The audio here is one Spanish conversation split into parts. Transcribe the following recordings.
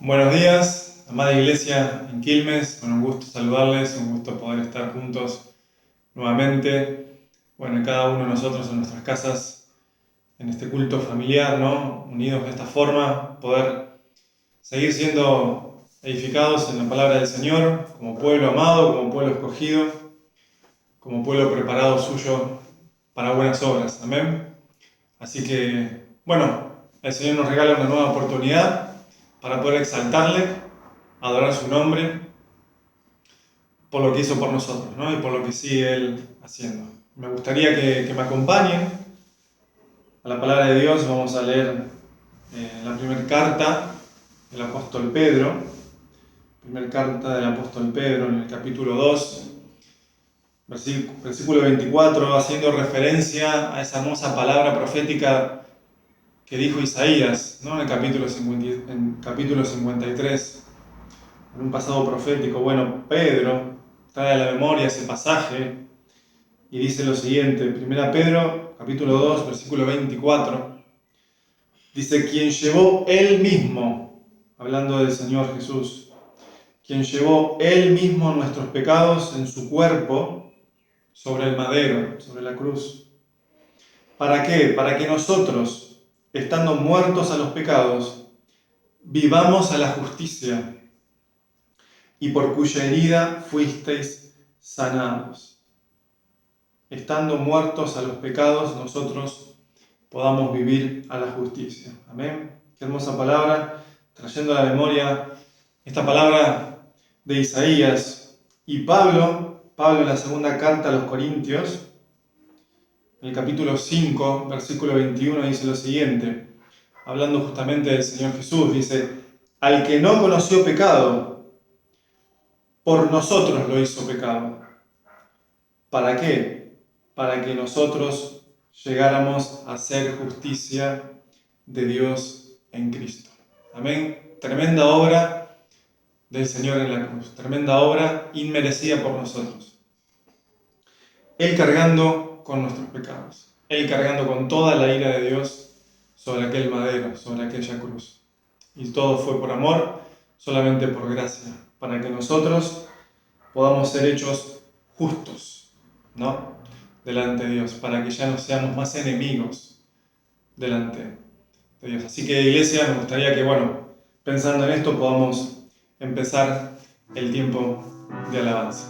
Buenos días, amada iglesia en Quilmes. Un gusto saludarles, un gusto poder estar juntos nuevamente. Cada uno de nosotros en nuestras casas, en este culto familiar, ¿no? Unidos de esta forma, poder seguir siendo edificados en la palabra del Señor, como pueblo amado, como pueblo escogido, como pueblo preparado suyo para buenas obras. Amén. Así que, el Señor nos regala una nueva oportunidad para poder exaltarle, adorar su nombre, por lo que hizo por nosotros, ¿no? Y por lo que sigue Él haciendo. Me gustaría que me acompañen a la palabra de Dios. Vamos a leer la primera carta del apóstol Pedro, primera carta del apóstol Pedro en el capítulo 2, versículo 24, haciendo referencia a esa hermosa palabra profética que dijo Isaías, ¿no? En el capítulo 53, en un pasado profético. Pedro trae a la memoria ese pasaje y dice lo siguiente, 1 Pedro, capítulo 2, versículo 24, dice: quien llevó Él mismo, hablando del Señor Jesús, quien llevó Él mismo nuestros pecados en su cuerpo sobre el madero, sobre la cruz. ¿Para qué? Para que nosotros, estando muertos a los pecados, vivamos a la justicia, y por cuya herida fuisteis sanados. Estando muertos a los pecados, nosotros podamos vivir a la justicia. Amén. Qué hermosa palabra, trayendo a la memoria esta palabra de Isaías. Y Pablo en la segunda carta a los Corintios, en el capítulo 5, versículo 21, dice lo siguiente, hablando justamente del Señor Jesús, dice: al que no conoció pecado, por nosotros lo hizo pecado. ¿Para qué? Para que nosotros llegáramos a ser justicia de Dios en Cristo. Amén. Tremenda obra del Señor en la cruz. Tremenda obra inmerecida por nosotros. Él cargando con nuestros pecados. Él cargando con toda la ira de Dios sobre aquel madero, sobre aquella cruz. Y todo fue por amor, solamente por gracia, para que nosotros podamos ser hechos justos, ¿no? Delante de Dios, para que ya no seamos más enemigos delante de Dios. Así que, iglesia, me gustaría que, pensando en esto, podamos empezar el tiempo de alabanza.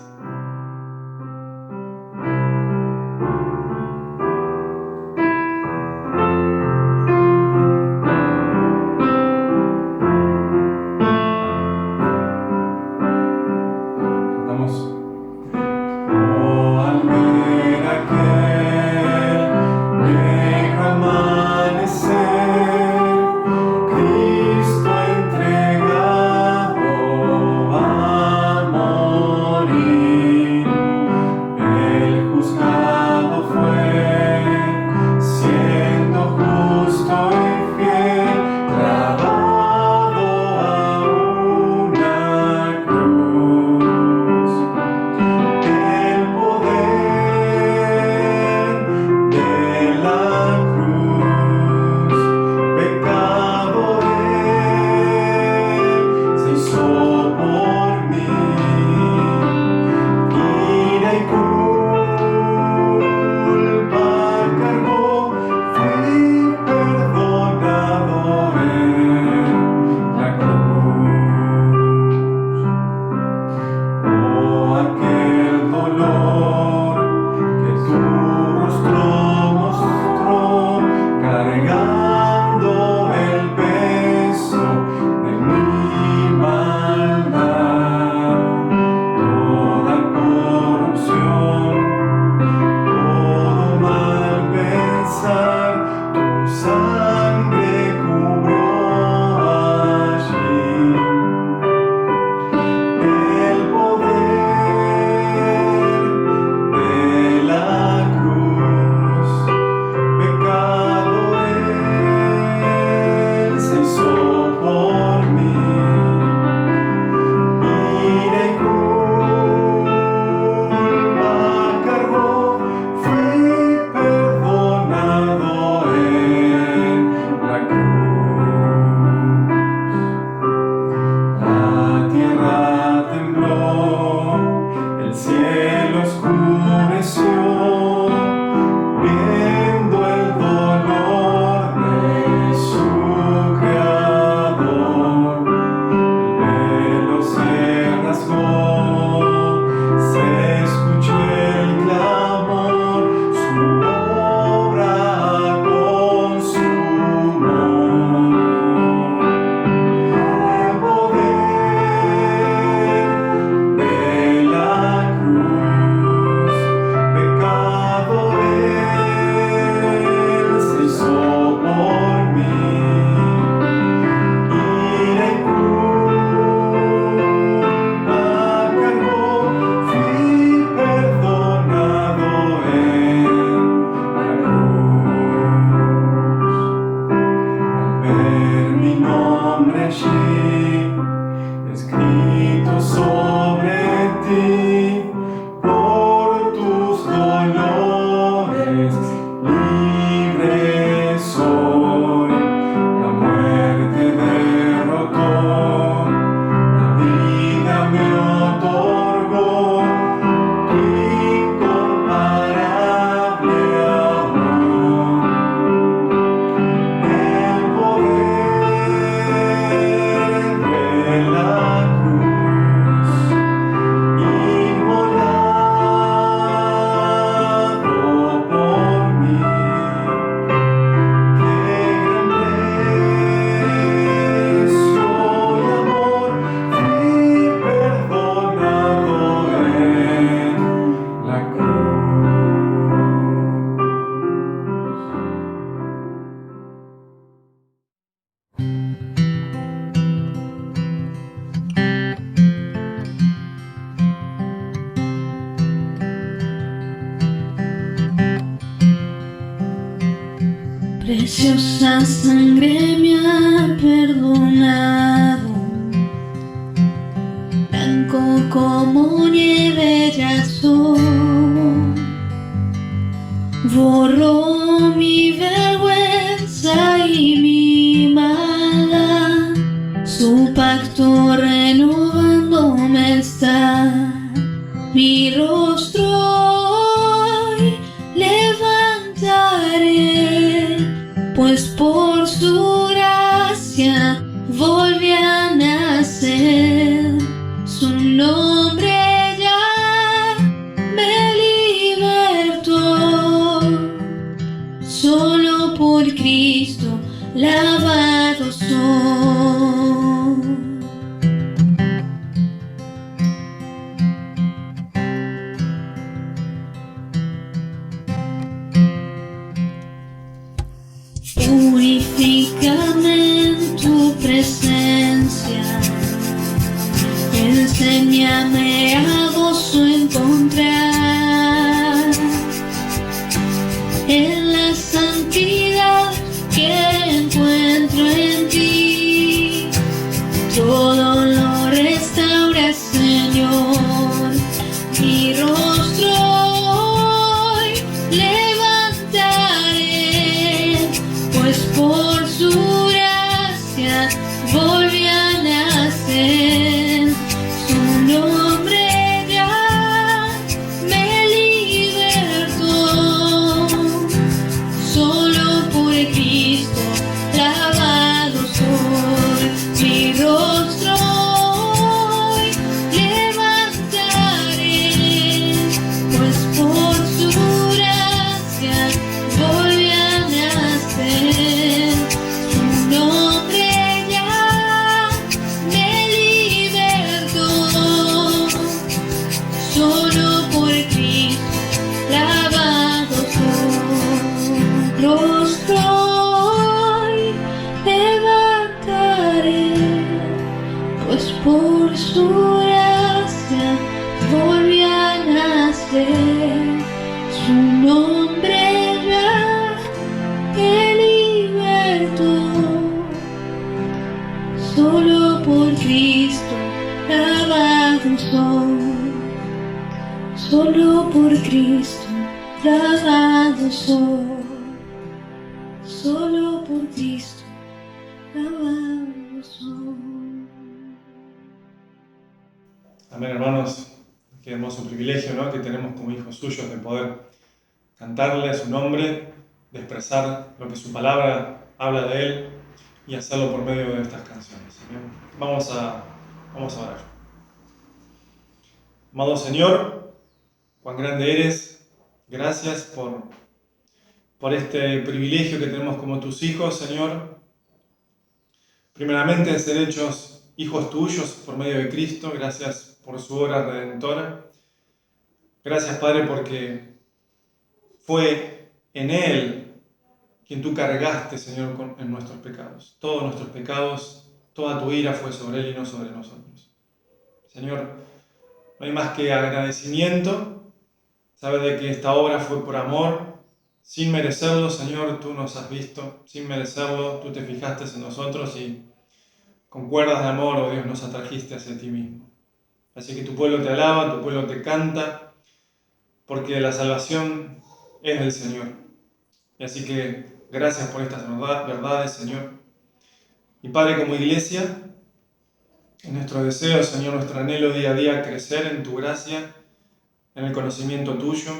Cristo entregado a morir. Libre soy, la muerte derrotó, la vida me otorgó tu incomparable amor. El poder de la cruz, inmolado por mí. Qué gran precio y amor, fui perdonado en la Preciosa sangre me ha perdonado, blanco como nieve ya soy. Borró mi vergüenza y mi maldad, su pacto renovándome está. Mi rostro hoy levantaré, pues por su gracia volví a nacer. Su nombre ya me libertó, solo por Cristo lavado soy. Purifícame en tu presencia, enséñame a gozo encontrar en la santidad que encuentro en ti. Todo lo restaura, Señor, mi rostro hoy levantaré, pues por su gracia volví a nacer. Su nombre ya me libertó, solo por Cristo lavado soy. Mi rostro hoy levantaré, pues por su gracia volví a nacer. Su nombre ya me libertó, solo por Cristo lavado soy. Rostro hoy levantaré, pues por su gracia volví a nacer. Su nombre ya me libertó, solo por Cristo lavado soy. Solo por Cristo lavado soy. Solo por Cristo lavado soy. Amén, hermanos. Qué hermoso privilegio, ¿no?, que tenemos como hijos suyos de poder cantarle a su nombre, de expresar lo que su palabra habla de él y hacerlo por medio de estas canciones. Amén. Vamos a orar. Amado Señor, cuán grande eres, gracias por este privilegio que tenemos como tus hijos, Señor. Primeramente, ser hechos hijos tuyos por medio de Cristo, gracias por su obra redentora. Gracias, Padre, porque fue en Él quien tú cargaste, Señor, en nuestros pecados. Todos nuestros pecados, toda tu ira fue sobre Él y no sobre nosotros. Señor, no hay más que agradecimiento. Sabes de que esta obra fue por amor. Sin merecerlo, Señor, tú nos has visto. Sin merecerlo, tú te fijaste en nosotros y con cuerdas de amor, oh Dios, nos atrajiste hacia ti mismo. Así que tu pueblo te alaba, tu pueblo te canta, porque la salvación es del Señor. Y así que gracias por estas verdades, Señor. Y Padre, como iglesia, en nuestro deseo, Señor, nuestro anhelo día a día, crecer en tu gracia, en el conocimiento tuyo,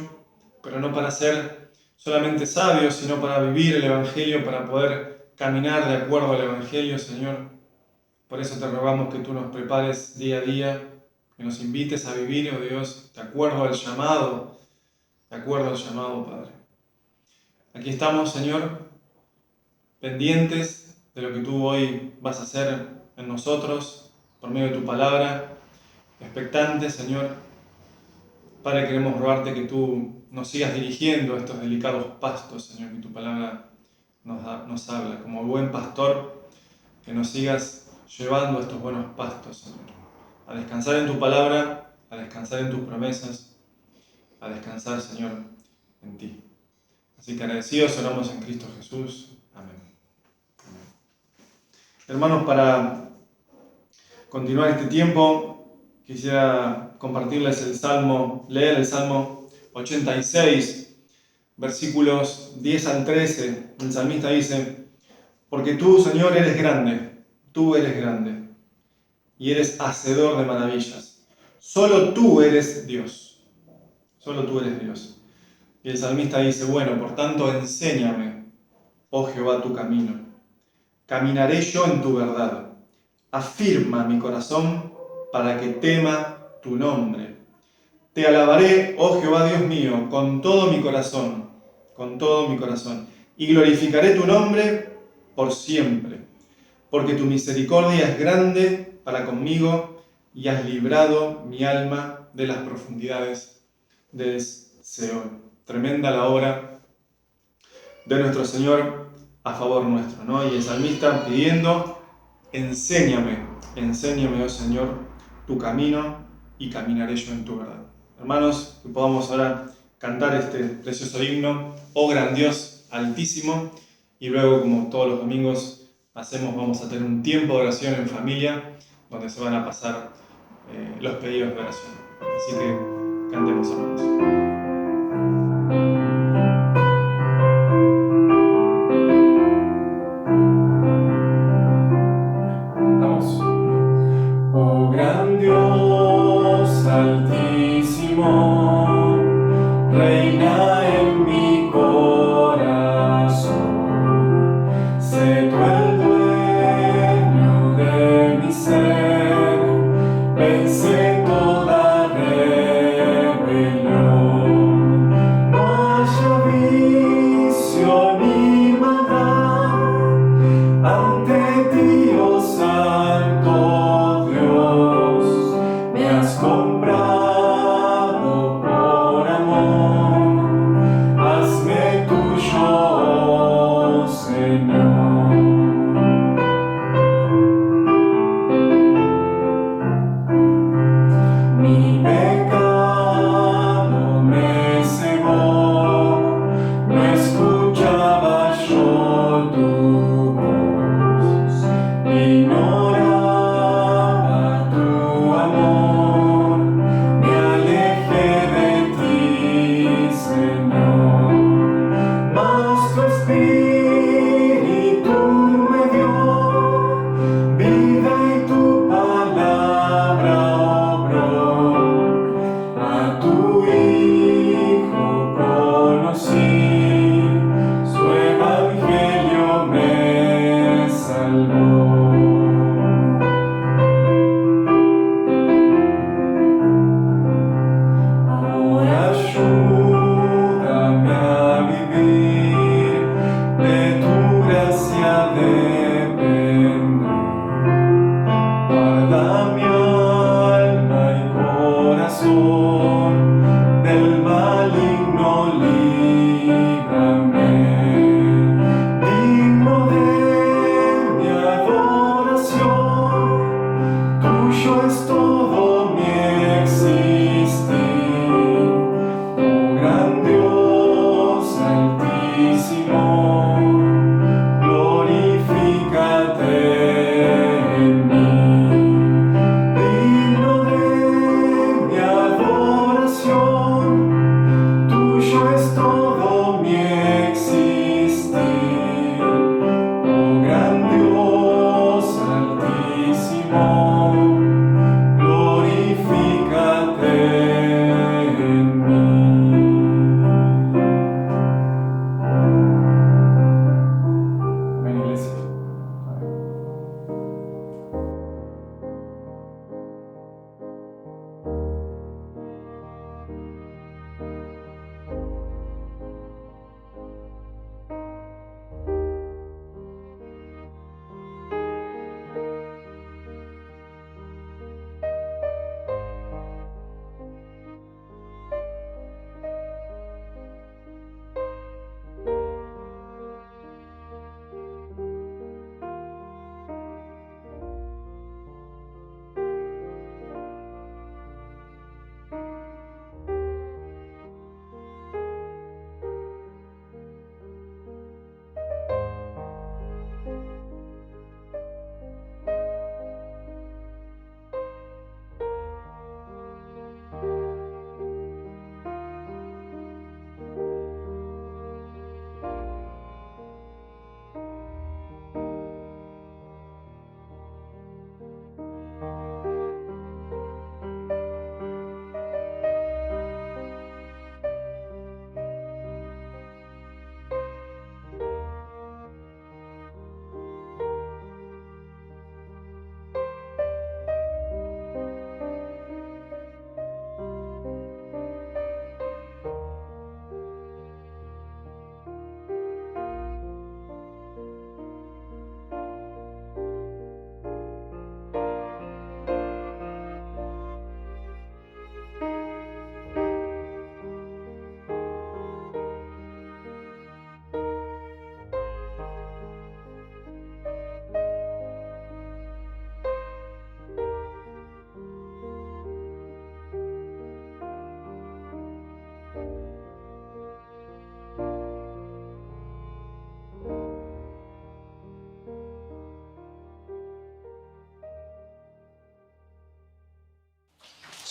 pero no para ser solamente sabios, sino para vivir el Evangelio, para poder caminar de acuerdo al Evangelio, Señor. Por eso te rogamos que tú nos prepares día a día, que nos invites a vivir, oh Dios, de acuerdo al llamado, Padre. Aquí estamos, Señor, pendientes de lo que tú hoy vas a hacer en nosotros, por medio de tu palabra, expectantes, Señor. Padre, queremos rogarte que tú nos sigas dirigiendo a estos delicados pastos, Señor, que tu palabra nos habla. Como buen pastor, que nos sigas llevando a estos buenos pastos, Señor. A descansar en tu palabra, a descansar en tus promesas, a descansar, Señor, en ti. Así que agradecidos oramos en Cristo Jesús. Amén. Amén. Hermanos, para continuar este tiempo, quisiera compartirles leer el Salmo 86, versículos 10 al 13. El salmista dice: porque tú, Señor, eres grande, y eres hacedor de maravillas. Solo tú eres Dios. Y el salmista dice: bueno, por tanto, enséñame, oh Jehová, tu camino. Caminaré yo en tu verdad. Afirma mi corazón para que tema tu nombre. Te alabaré, oh Jehová Dios mío, con todo mi corazón, y glorificaré tu nombre por siempre, porque tu misericordia es grande para conmigo y has librado mi alma de las profundidades del Seol. Tremenda la obra de nuestro Señor a favor nuestro, ¿no? Y el salmista pidiendo: enséñame, oh Señor, tu camino y caminaré yo en tu verdad. Hermanos, que podamos ahora cantar este precioso himno, oh gran Dios altísimo, y luego, como todos los domingos vamos a tener un tiempo de oración en familia, donde se van a pasar los pedidos de oración. Así que cantemos, hermanos. Oh gran Dios altísimo, reina en mi corazón, sé tú el dueño de mi ser, vence toda rebelión.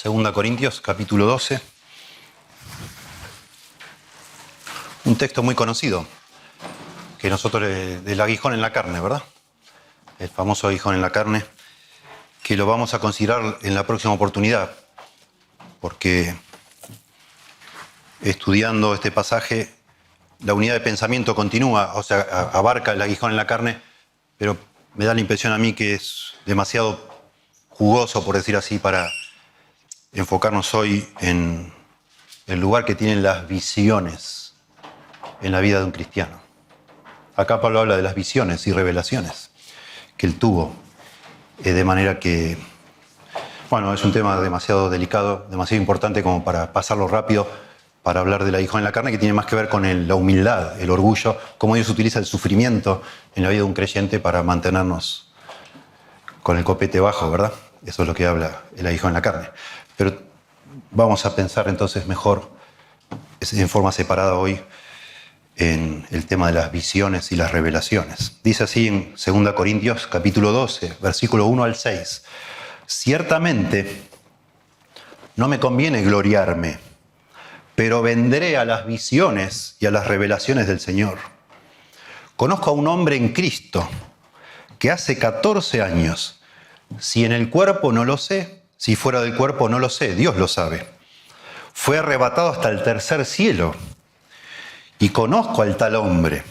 Segunda Corintios, capítulo 12. Un texto muy conocido, que nosotros del aguijón en la carne, ¿verdad? El famoso aguijón en la carne, que lo vamos a considerar en la próxima oportunidad, porque estudiando este pasaje, la unidad de pensamiento continúa, o sea, abarca el aguijón en la carne, pero me da la impresión a mí que es demasiado jugoso, por decir así, para enfocarnos hoy en el lugar que tienen las visiones en la vida de un cristiano. Acá Pablo habla de las visiones y revelaciones que él tuvo, de manera que, bueno, es un tema demasiado delicado, demasiado importante como para pasarlo rápido, para hablar del aguijón en la carne, que tiene más que ver con la humildad, el orgullo, cómo Dios utiliza el sufrimiento en la vida de un creyente para mantenernos con el copete bajo, ¿verdad? Eso es lo que habla el aguijón en la carne. Pero vamos a pensar entonces mejor, en forma separada hoy, en el tema de las visiones y las revelaciones. Dice así en 2 Corintios capítulo 12, versículo 1 al 6. Ciertamente no me conviene gloriarme, pero vendré a las visiones y a las revelaciones del Señor. Conozco a un hombre en Cristo que hace 14 años, si en el cuerpo no lo sé, si fuera del cuerpo no lo sé, Dios lo sabe. Fue arrebatado hasta el tercer cielo. Y conozco al tal hombre,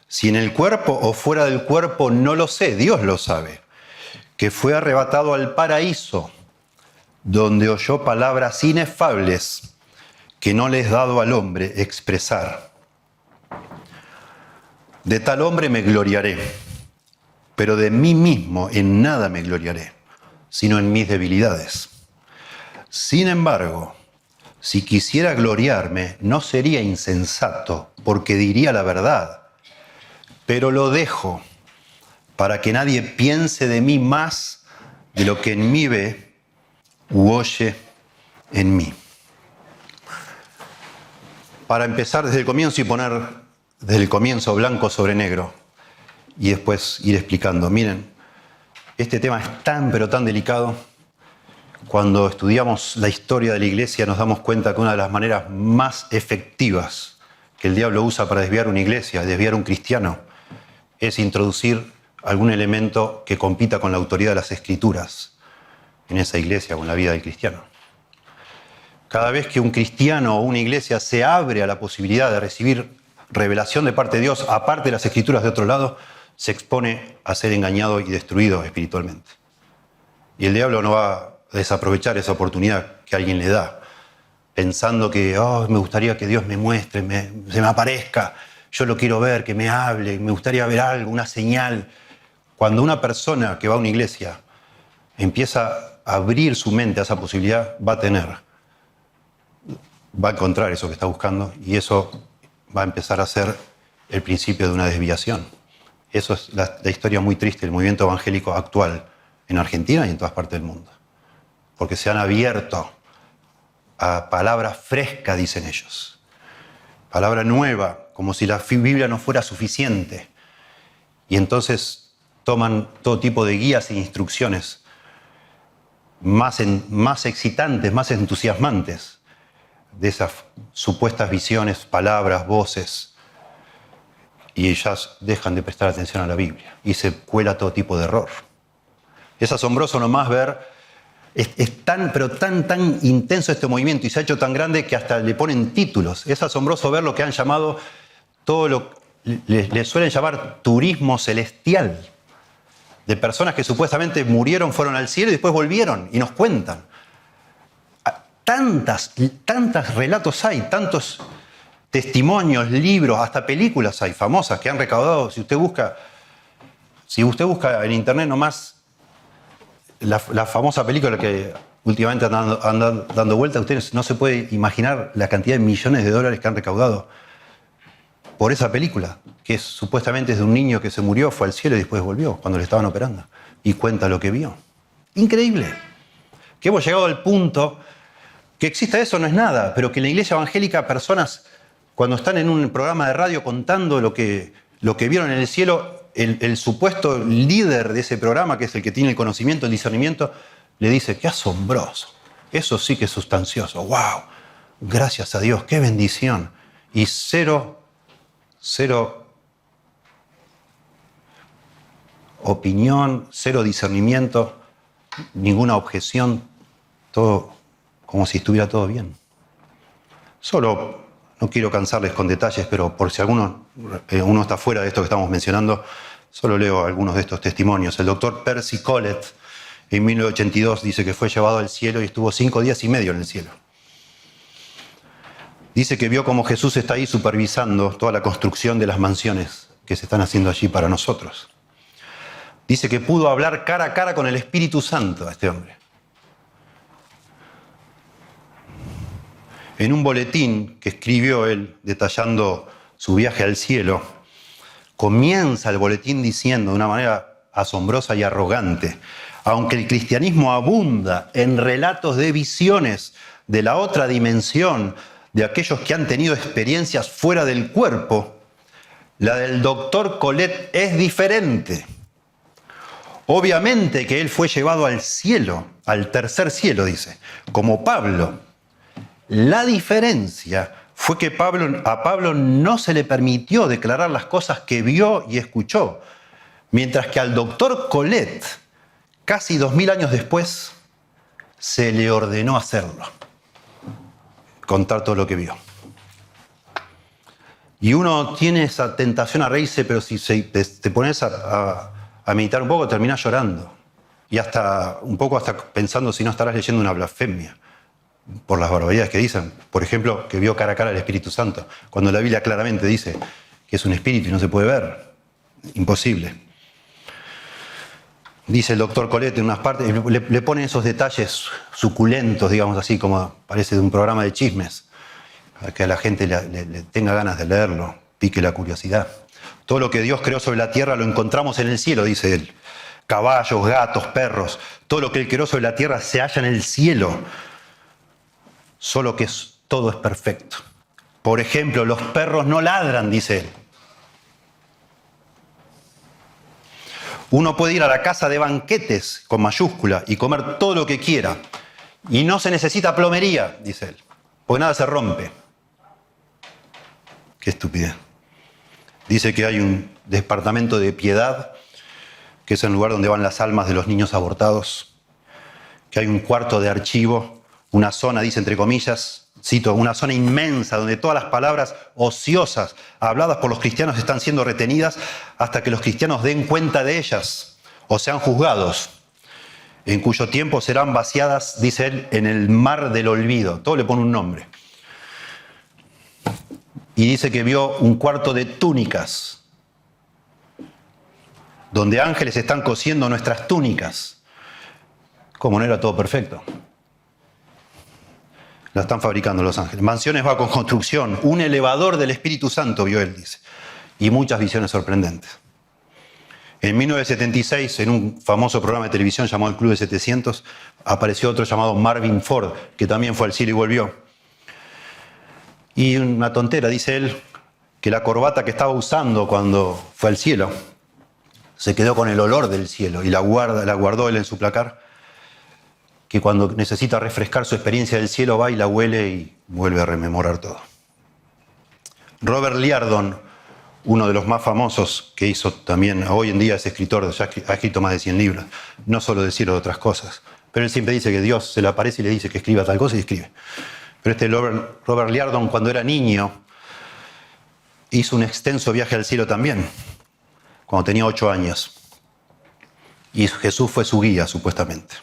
si en el cuerpo o fuera del cuerpo no lo sé, Dios lo sabe, que fue arrebatado al paraíso, donde oyó palabras inefables que no le es dado al hombre expresar. De tal hombre me gloriaré, pero de mí mismo en nada me gloriaré, sino en mis debilidades. Sin embargo, si quisiera gloriarme, no sería insensato, porque diría la verdad. Pero lo dejo para que nadie piense de mí más de lo que en mí ve u oye en mí. Para empezar desde el comienzo y poner desde el comienzo blanco sobre negro y después ir explicando. Miren, este tema es tan pero tan delicado. Cuando estudiamos la historia de la iglesia nos damos cuenta que una de las maneras más efectivas que el diablo usa para desviar una iglesia, desviar un cristiano, es introducir algún elemento que compita con la autoridad de las Escrituras en esa iglesia o en la vida del cristiano. Cada vez que un cristiano o una iglesia se abre a la posibilidad de recibir revelación de parte de Dios, aparte de las Escrituras de otro lado, se expone a ser engañado y destruido espiritualmente. Y el diablo no va a desaprovechar esa oportunidad que alguien le da, pensando que me gustaría que Dios me muestre, se me aparezca, yo lo quiero ver, que me hable, me gustaría ver algo, una señal. Cuando una persona que va a una iglesia empieza a abrir su mente a esa posibilidad, va a encontrar eso que está buscando y eso va a empezar a ser el principio de una desviación. Eso es la historia muy triste del movimiento evangélico actual en Argentina y en todas partes del mundo. Porque se han abierto a palabra fresca, dicen ellos. Palabra nueva, como si la Biblia no fuera suficiente. Y entonces toman todo tipo de guías e instrucciones más excitantes, más entusiasmantes de esas supuestas visiones, palabras, voces. Y ellas dejan de prestar atención a la Biblia y se cuela todo tipo de error. Es asombroso nomás ver. Es tan intenso este movimiento y se ha hecho tan grande que hasta le ponen títulos. Es asombroso ver lo que han llamado, le suelen llamar turismo celestial, de personas que supuestamente murieron, fueron al cielo y después volvieron y nos cuentan. Tantos relatos hay, tantos testimonios, libros, hasta películas hay famosas que han recaudado. Si usted busca en internet nomás, la famosa película que últimamente andan dando vuelta, ustedes no se puede imaginar la cantidad de millones de dólares que han recaudado por esa película, que supuestamente es de un niño que se murió, fue al cielo y después volvió cuando le estaban operando y cuenta lo que vio. Increíble. Que hemos llegado al punto que exista eso no es nada, pero que en la iglesia evangélica personas cuando están en un programa de radio contando lo que vieron en el cielo, el supuesto líder de ese programa, que es el que tiene el conocimiento, el discernimiento, le dice, qué asombroso. Eso sí que es sustancioso. ¡Wow! Gracias a Dios, qué bendición. Y cero opinión, cero discernimiento, ninguna objeción, todo como si estuviera todo bien. Solo, no quiero cansarles con detalles, pero por si uno está fuera de esto que estamos mencionando, solo leo algunos de estos testimonios. El doctor Percy Collett, en 1982, dice que fue llevado al cielo y estuvo 5 días y medio en el cielo. Dice que vio cómo Jesús está ahí supervisando toda la construcción de las mansiones que se están haciendo allí para nosotros. Dice que pudo hablar cara a cara con el Espíritu Santo a este hombre. En un boletín que escribió él detallando su viaje al cielo, comienza el boletín diciendo de una manera asombrosa y arrogante: aunque el cristianismo abunda en relatos de visiones de la otra dimensión, de aquellos que han tenido experiencias fuera del cuerpo, la del doctor Collett es diferente. Obviamente que él fue llevado al cielo, al tercer cielo, dice, como Pablo. La diferencia fue que a Pablo no se le permitió declarar las cosas que vio y escuchó, mientras que al doctor Collett, casi 2000 años después, se le ordenó hacerlo, contar todo lo que vio. Y uno tiene esa tentación a reírse, pero si te pones a meditar un poco, terminás llorando. Y hasta pensando si no estarás leyendo una blasfemia por las barbaridades que dicen. Por ejemplo, que vio cara a cara al Espíritu Santo, cuando la Biblia claramente dice que es un espíritu y no se puede ver. Imposible. Dice el doctor Collett en unas partes, le pone esos detalles suculentos, digamos así, como parece de un programa de chismes, para que a la gente le tenga ganas de leerlo, pique la curiosidad. Todo lo que Dios creó sobre la tierra lo encontramos en el cielo, dice él. Caballos, gatos, perros, todo lo que Él creó sobre la tierra se halla en el cielo. Solo que todo es perfecto. Por ejemplo, los perros no ladran, dice él. Uno puede ir a la casa de banquetes, con mayúscula, y comer todo lo que quiera. Y no se necesita plomería, dice él, porque nada se rompe. Qué estupidez. Dice que hay un departamento de piedad, que es el lugar donde van las almas de los niños abortados. Que hay un cuarto de archivo, una zona, dice entre comillas, cito, una zona inmensa donde todas las palabras ociosas habladas por los cristianos están siendo retenidas hasta que los cristianos den cuenta de ellas o sean juzgados, en cuyo tiempo serán vaciadas, dice él, en el mar del olvido. Todo le pone un nombre. Y dice que vio un cuarto de túnicas, donde ángeles están cosiendo nuestras túnicas. Como no era todo perfecto. La están fabricando los ángeles. Mansiones bajo construcción, un elevador del Espíritu Santo, vio él, dice. Y muchas visiones sorprendentes. En 1976, en un famoso programa de televisión llamado El Club de 700, apareció otro llamado Marvin Ford, que también fue al cielo y volvió. Y una tontera, dice él, que la corbata que estaba usando cuando fue al cielo se quedó con el olor del cielo y la guardó él en su placar, que cuando necesita refrescar su experiencia del cielo va y la huele y vuelve a rememorar todo. Robert Liardon, uno de los más famosos que hizo también, hoy en día es escritor, ya ha escrito más de 100 libros, no solo de cielo, de otras cosas, pero él siempre dice que Dios se le aparece y le dice que escriba tal cosa y escribe. Pero Robert Liardon, cuando era niño, hizo un extenso viaje al cielo también, cuando tenía 8 años. Y Jesús fue su guía, supuestamente.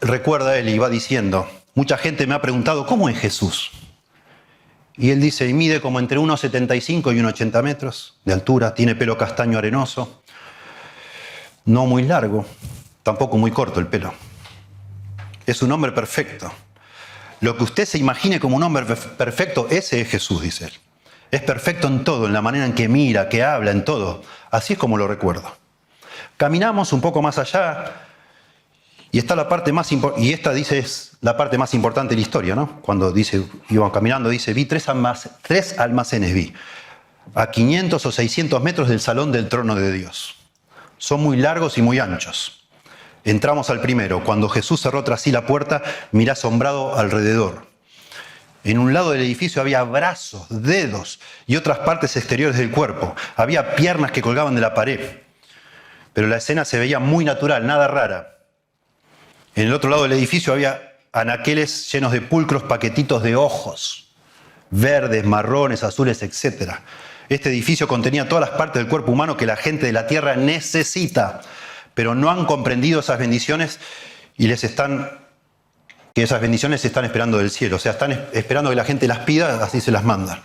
Recuerda él y va diciendo, mucha gente me ha preguntado, ¿cómo es Jesús? Y él dice, y mide como entre 1,75 y 1,80 metros de altura, tiene pelo castaño arenoso, no muy largo, tampoco muy corto el pelo. Es un hombre perfecto. Lo que usted se imagine como un hombre perfecto, ese es Jesús, dice él. Es perfecto en todo, en la manera en que mira, que habla, en todo. Así es como lo recuerdo. Caminamos un poco más allá y está la parte más importante, y esta dice es la parte más importante de la historia, ¿no? Cuando dice, íbamos caminando, dice, vi tres almacenes vi, a 500 o 600 metros del salón del trono de Dios. Son muy largos y muy anchos. Entramos al primero. Cuando Jesús cerró tras sí la puerta, miré asombrado alrededor. En un lado del edificio había brazos, dedos y otras partes exteriores del cuerpo. Había piernas que colgaban de la pared. Pero la escena se veía muy natural, nada rara. En el otro lado del edificio había anaqueles llenos de pulcros paquetitos de ojos, verdes, marrones, azules, etc. Este edificio contenía todas las partes del cuerpo humano que la gente de la tierra necesita, pero no han comprendido esas bendiciones y que esas bendiciones se están esperando del cielo. O sea, están esperando que la gente las pida, así se las manda.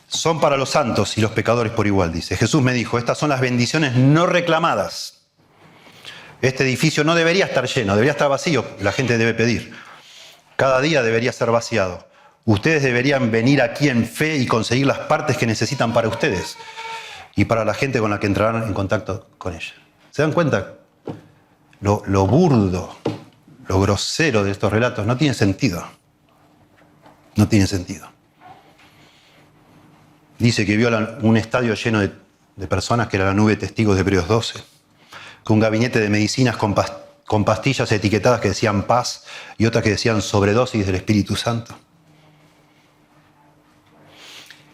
Son para los santos y los pecadores por igual, dice. Jesús me dijo, estas son las bendiciones no reclamadas. Este edificio no debería estar lleno, debería estar vacío, la gente debe pedir. Cada día debería ser vaciado. Ustedes deberían venir aquí en fe y conseguir las partes que necesitan para ustedes y para la gente con la que entrarán en contacto con ella. ¿Se dan cuenta? Lo burdo, lo grosero de estos relatos no tiene sentido. No tiene sentido. Dice que vio un estadio lleno de personas, que era la nube de testigos de Hebreos 12, con un gabinete de medicinas con pastillas etiquetadas que decían paz y otras que decían sobredosis del Espíritu Santo.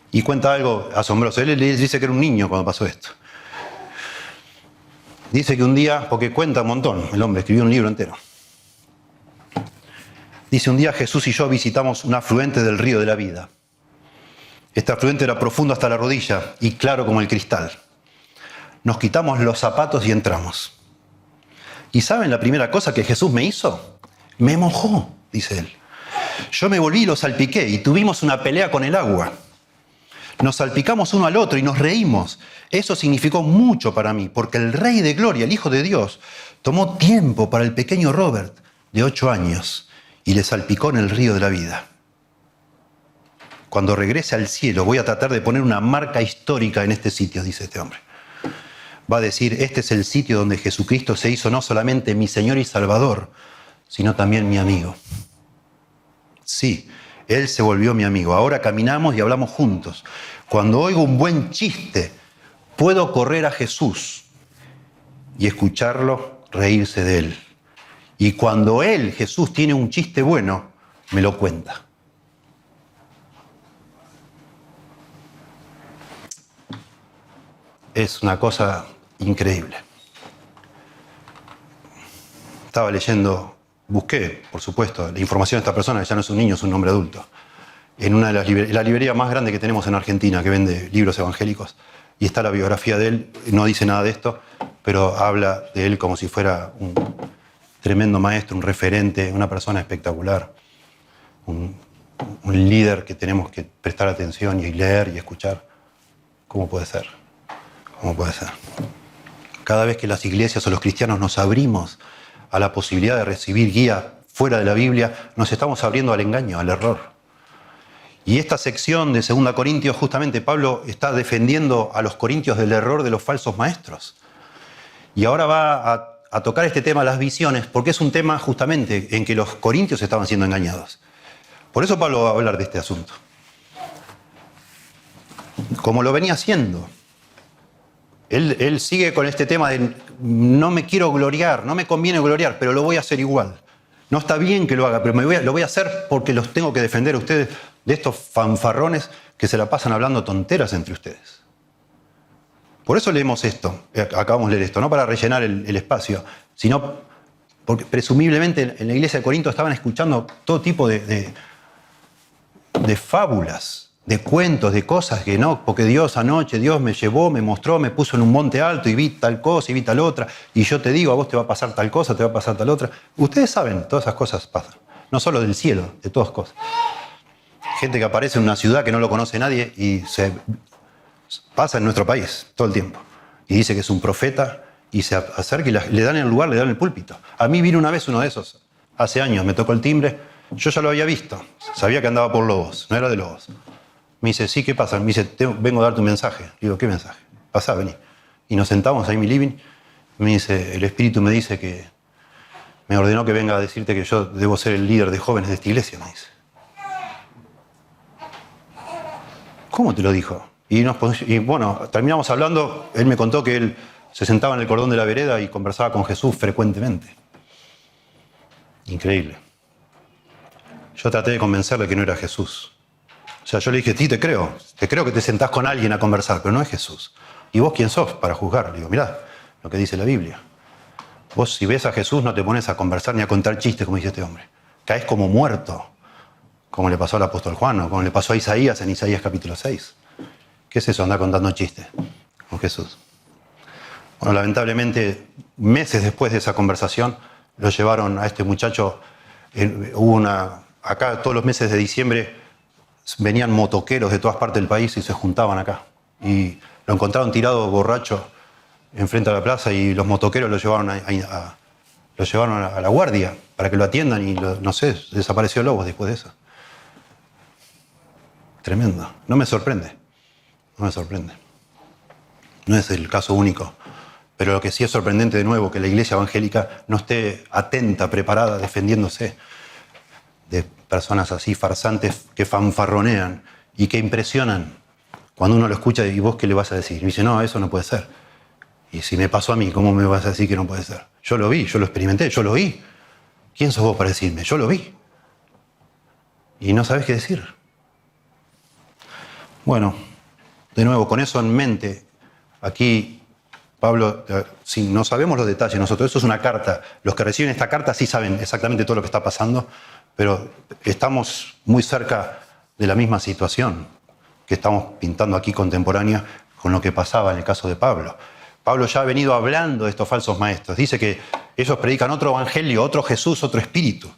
Y cuenta algo asombroso. Él dice que era un niño cuando pasó esto. Dice que un día, porque cuenta un montón, el hombre escribió un libro entero. Dice, un día Jesús y yo visitamos un afluente del río de la vida. Este afluente era profundo hasta la rodilla y claro como el cristal. Nos quitamos los zapatos y entramos. ¿Y saben la primera cosa que Jesús me hizo? Me mojó, dice él. Yo me volví y lo salpiqué y tuvimos una pelea con el agua. Nos salpicamos uno al otro y nos reímos. Eso significó mucho para mí, porque el Rey de Gloria, el Hijo de Dios, tomó tiempo para el pequeño Robert, de 8 años, y le salpicó en el río de la vida. Cuando regrese al cielo voy a tratar de poner una marca histórica en este sitio, dice este hombre. Va a decir, este es el sitio donde Jesucristo se hizo no solamente mi Señor y Salvador, sino también mi amigo. Sí, Él se volvió mi amigo. Ahora caminamos y hablamos juntos. Cuando oigo un buen chiste, puedo correr a Jesús y escucharlo reírse de Él. Y cuando Él, Jesús, tiene un chiste bueno, me lo cuenta. Es una cosa increíble. Estaba leyendo, busqué, por supuesto, la información de esta persona, que ya no es un niño, es un hombre adulto, en una de las la librería más grande que tenemos en Argentina, que vende libros evangélicos, y está la biografía de él. No dice nada de esto, pero habla de él como si fuera un tremendo maestro, un referente, una persona espectacular, un líder que tenemos que prestar atención y leer y escuchar. ¿Cómo puede ser? ¿Cómo puede ser? Cada vez que las iglesias o los cristianos nos abrimos a la posibilidad de recibir guía fuera de la Biblia, nos estamos abriendo al engaño, al error. Y esta sección de 2 Corintios, justamente Pablo está defendiendo a los corintios del error de los falsos maestros. Y ahora va a tocar este tema, las visiones, porque es un tema justamente en que los corintios estaban siendo engañados. Por eso Pablo va a hablar de este asunto. Como lo venía haciendo. Él sigue con este tema de no me quiero gloriar, no me conviene gloriar, pero lo voy a hacer igual. No está bien que lo haga, pero lo voy a hacer porque los tengo que defender a ustedes de estos fanfarrones que se la pasan hablando tonteras entre ustedes. Por eso leemos esto, acabamos de leer esto, no para rellenar el espacio, sino porque presumiblemente en la iglesia de Corinto estaban escuchando todo tipo de fábulas, de cuentos, de cosas que no, porque Dios me llevó, me mostró, me puso en un monte alto y vi tal cosa y vi tal otra, y yo te digo, a vos te va a pasar tal cosa, te va a pasar tal otra. Ustedes saben, todas esas cosas pasan, no solo del cielo, de todas cosas. Gente que aparece en una ciudad que no lo conoce nadie y se pasa en nuestro país todo el tiempo. Y dice que es un profeta y se acerca y le dan el lugar, le dan el púlpito. A mí vino una vez uno de esos, hace años, me tocó el timbre, yo ya lo había visto, sabía que andaba por Lobos, no era de Lobos. Me dice, sí, ¿qué pasa? Me dice, vengo a darte un mensaje. Le digo, ¿qué mensaje? Pasá, vení. Y nos sentamos ahí en mi living. Me dice, el Espíritu me dice que me ordenó que venga a decirte que yo debo ser el líder de jóvenes de esta iglesia, me dice. ¿Cómo te lo dijo? Y bueno, terminamos hablando. Él me contó que él se sentaba en el cordón de la vereda y conversaba con Jesús frecuentemente. Increíble. Yo traté de convencerle que no era Jesús. O sea, yo le dije, sí, te creo que te sentás con alguien a conversar, pero no es Jesús. ¿Y vos quién sos para juzgar? Le digo, mirá lo que dice la Biblia. Vos si ves a Jesús no te pones a conversar ni a contar chistes como dice este hombre. Caes como muerto, como le pasó al apóstol Juan o como le pasó a Isaías en Isaías capítulo 6. ¿Qué es eso, andar contando chistes con Jesús? Bueno, lamentablemente, meses después de esa conversación, lo llevaron a este muchacho. Acá todos los meses de diciembre venían motoqueros de todas partes del país y se juntaban acá. Y lo encontraron tirado borracho enfrente a la plaza y los motoqueros lo llevaron a la guardia para que lo atiendan y no sé, desapareció Lobos después de eso. Tremendo. No me sorprende. No es el caso único. Pero lo que sí es sorprendente de nuevo, que la iglesia evangélica no esté atenta, preparada, defendiéndose de personas así farsantes que fanfarronean y que impresionan. Cuando uno lo escucha, ¿y vos qué le vas a decir? Y dice, no, eso no puede ser. Y si me pasó a mí, ¿cómo me vas a decir que no puede ser? Yo lo vi, yo lo experimenté, yo lo vi. ¿Quién sos vos para decirme? Yo lo vi. Y no sabés qué decir. Bueno, de nuevo, con eso en mente, aquí Pablo, si no sabemos los detalles nosotros, eso es una carta. Los que reciben esta carta sí saben exactamente todo lo que está pasando, pero estamos muy cerca de la misma situación que estamos pintando aquí contemporánea con lo que pasaba en el caso de Pablo. Pablo ya ha venido hablando de estos falsos maestros. Dice que ellos predican otro evangelio, otro Jesús, otro espíritu.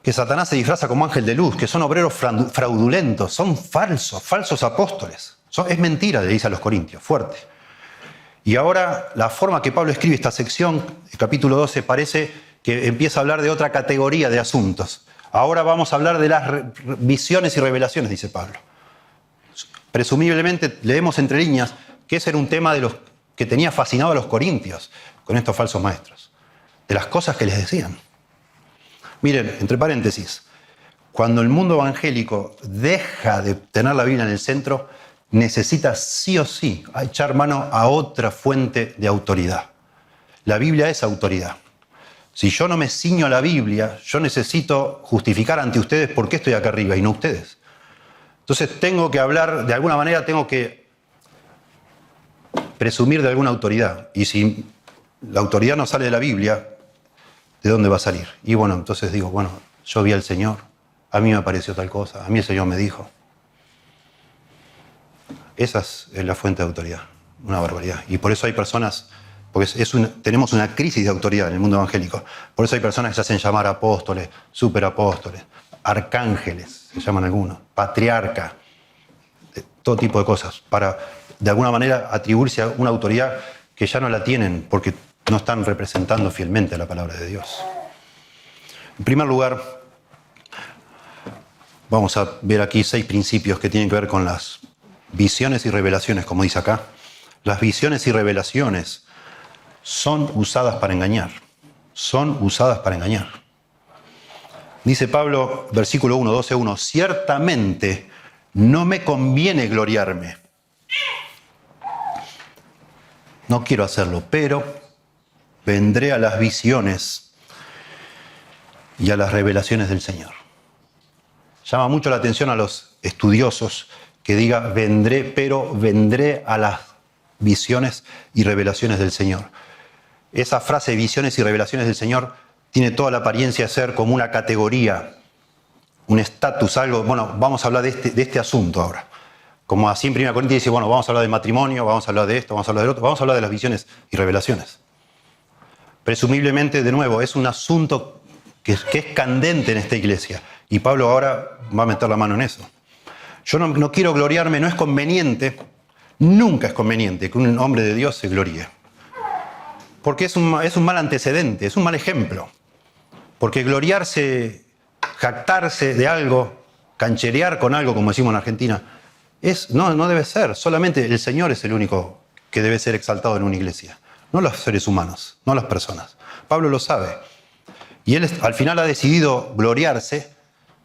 Que Satanás se disfraza como ángel de luz, que son obreros fraudulentos, son falsos apóstoles. Es mentira, le dice a los corintios, fuerte. Y ahora la forma que Pablo escribe esta sección, el capítulo 12, parece que empieza a hablar de otra categoría de asuntos. Ahora vamos a hablar de las visiones y revelaciones, dice Pablo. Presumiblemente, leemos entre líneas que ese era un tema de los que tenía fascinado a los corintios con estos falsos maestros, de las cosas que les decían. Miren, entre paréntesis, cuando el mundo evangélico deja de tener la Biblia en el centro, necesita sí o sí echar mano a otra fuente de autoridad. La Biblia es autoridad. Si yo no me ciño a la Biblia, yo necesito justificar ante ustedes por qué estoy acá arriba y no ustedes. Entonces tengo que hablar, de alguna manera tengo que presumir de alguna autoridad. Y si la autoridad no sale de la Biblia, ¿de dónde va a salir? Y bueno, entonces digo, bueno, yo vi al Señor, a mí me pareció tal cosa, a mí el Señor me dijo. Esa es la fuente de autoridad, una barbaridad. Y por eso hay personas, porque tenemos una crisis de autoridad en el mundo evangélico. Por eso hay personas que se hacen llamar apóstoles, superapóstoles, arcángeles, se llaman algunos, patriarca, todo tipo de cosas, para de alguna manera atribuirse a una autoridad que ya no la tienen porque no están representando fielmente la palabra de Dios. En primer lugar, vamos a ver aquí 6 principios que tienen que ver con las visiones y revelaciones, como dice acá. Las visiones y revelaciones son usadas para engañar. Son usadas para engañar. Dice Pablo, versículo 1, 12:1, ciertamente no me conviene gloriarme. No quiero hacerlo, pero vendré a las visiones y a las revelaciones del Señor. Llama mucho la atención a los estudiosos que diga vendré a las visiones y revelaciones del Señor. Esa frase visiones y revelaciones del Señor tiene toda la apariencia de ser como una categoría, un estatus, algo. Bueno, vamos a hablar de este asunto ahora. Como así en 1 Corintios dice, bueno, vamos a hablar de matrimonio, vamos a hablar de esto, vamos a hablar del otro, vamos a hablar de las visiones y revelaciones. Presumiblemente, de nuevo, es un asunto que es candente en esta iglesia. Y Pablo ahora va a meter la mano en eso. Yo no quiero gloriarme, no es conveniente, nunca es conveniente que un hombre de Dios se gloríe. Porque es un mal antecedente, es un mal ejemplo. Porque gloriarse, jactarse de algo, cancherear con algo, como decimos en Argentina, no debe ser. Solamente el Señor es el único que debe ser exaltado en una iglesia. No los seres humanos, no las personas. Pablo lo sabe. Y él al final ha decidido gloriarse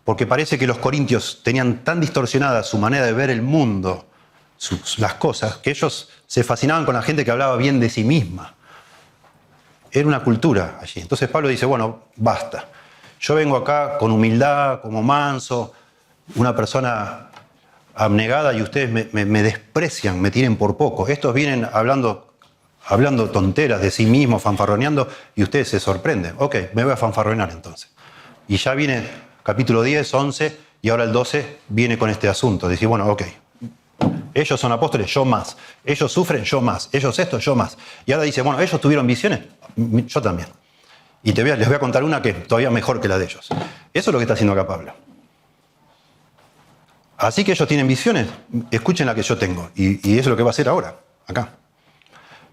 porque parece que los corintios tenían tan distorsionada su manera de ver el mundo las cosas, que ellos se fascinaban con la gente que hablaba bien de sí misma. Era una cultura allí. Entonces Pablo dice, bueno, basta. Yo vengo acá con humildad, como manso, una persona abnegada y ustedes me desprecian, me tienen por poco. Estos vienen hablando tonteras de sí mismos, fanfarroneando, y ustedes se sorprenden. Ok, me voy a fanfarronear entonces. Y ya viene capítulo 10, 11, y ahora el 12 viene con este asunto. Dice, bueno, ok, ellos son apóstoles, yo más. Ellos sufren, yo más. Ellos esto, yo más. Y ahora dice, bueno, ellos tuvieron visiones, yo también. Y les voy a contar una que es todavía mejor que la de ellos. Eso es lo que está haciendo acá Pablo. Así que ellos tienen visiones, escuchen la que yo tengo. Y eso es lo que va a hacer ahora, acá.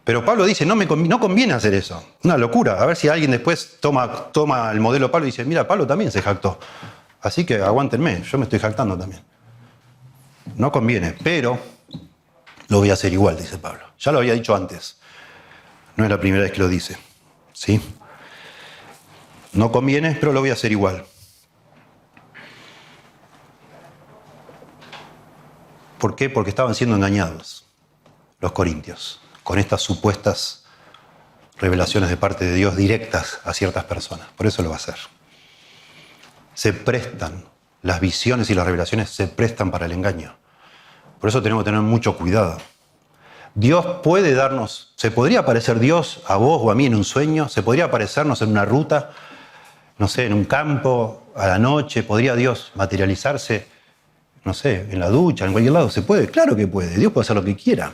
Pero Pablo dice, no conviene hacer eso. Una locura. A ver si alguien después toma el modelo de Pablo y dice, mira, Pablo también se jactó. Así que aguántenme, yo me estoy jactando también. No conviene, pero lo voy a hacer igual, dice Pablo. Ya lo había dicho antes. No es la primera vez que lo dice. ¿Sí? No conviene, pero lo voy a hacer igual. ¿Por qué? Porque estaban siendo engañados los corintios con estas supuestas revelaciones de parte de Dios directas a ciertas personas. Por eso lo va a hacer. Se prestan, las visiones y las revelaciones se prestan para el engaño. Por eso tenemos que tener mucho cuidado. Dios puede darnos, se podría aparecer Dios a vos o a mí en un sueño, se podría aparecernos en una ruta, no sé, en un campo, a la noche, podría Dios materializarse, no sé, en la ducha, en cualquier lado. ¿Se puede? Claro que puede. Dios puede hacer lo que quiera.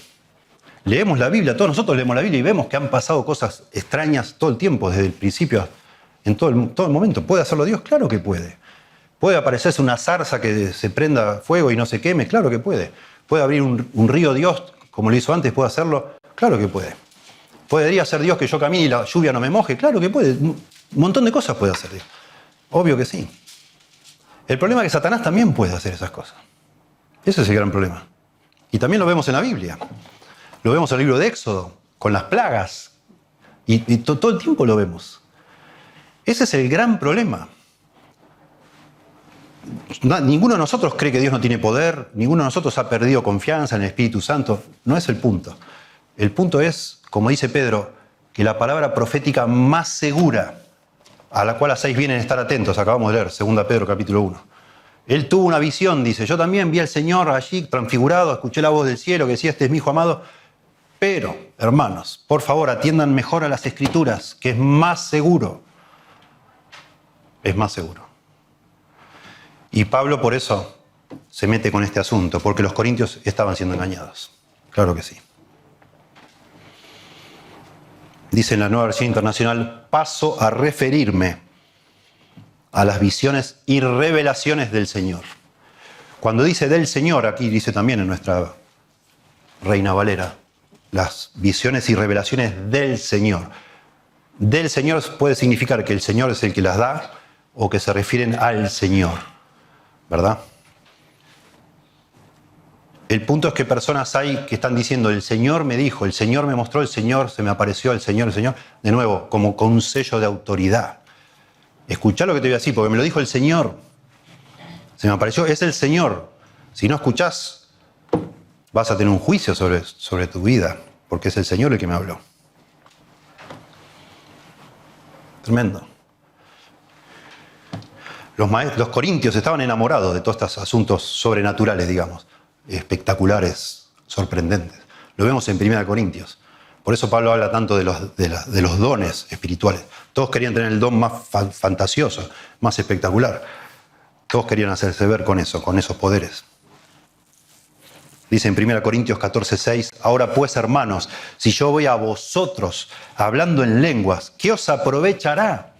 Leemos la Biblia, todos nosotros leemos la Biblia y vemos que han pasado cosas extrañas todo el tiempo, desde el principio, en todo el momento. ¿Puede hacerlo Dios? Claro que puede. ¿Puede aparecerse una zarza que se prenda fuego y no se queme? Claro que puede. ¿Puede abrir un río Dios, como lo hizo antes? ¿Puede hacerlo? Claro que puede. ¿Podría ser Dios que yo camine y la lluvia no me moje? Claro que puede. Un montón de cosas puede hacer Dios. Obvio que sí. El problema es que Satanás también puede hacer esas cosas. Ese es el gran problema. Y también lo vemos en la Biblia. Lo vemos en el libro de Éxodo, con las plagas. Y todo el tiempo lo vemos. Ese es el gran problema. Ninguno de nosotros cree que Dios no tiene poder. Ninguno de nosotros ha perdido confianza en el Espíritu Santo. No es el punto. El punto es, como dice Pedro, que la palabra profética más segura, a la cual hacéis bien en estar atentos, acabamos de leer, 2 Pedro capítulo 1. Él tuvo una visión, dice, yo también vi al Señor allí transfigurado, escuché la voz del cielo que decía, este es mi hijo amado. Pero, hermanos, por favor, atiendan mejor a las Escrituras, que es más seguro. Es más seguro. Y Pablo por eso se mete con este asunto, porque los corintios estaban siendo engañados. Claro que sí. Dice en la Nueva Versión Internacional, paso a referirme a las visiones y revelaciones del Señor. Cuando dice del Señor, aquí dice también en nuestra Reina Valera, las visiones y revelaciones del Señor. Del Señor puede significar que el Señor es el que las da o que se refieren al Señor, ¿verdad? El punto es que personas hay que están diciendo, el Señor me dijo, el Señor me mostró, el Señor se me apareció, el Señor, de nuevo, como con un sello de autoridad. Escuchá lo que te voy a decir, porque me lo dijo el Señor. Se me apareció, es el Señor. Si no escuchás, vas a tener un juicio sobre tu vida, porque es el Señor el que me habló. Tremendo. Los corintios estaban enamorados de todos estos asuntos sobrenaturales, digamos, espectaculares, sorprendentes. Lo vemos en 1 Corintios. Por eso Pablo habla tanto de los dones espirituales. Todos querían tener el don más fantasioso, más espectacular. Todos querían hacerse ver con eso, con esos poderes. Dice en 1 Corintios 14:6, ahora pues, hermanos, si yo voy a vosotros hablando en lenguas, ¿qué os aprovechará?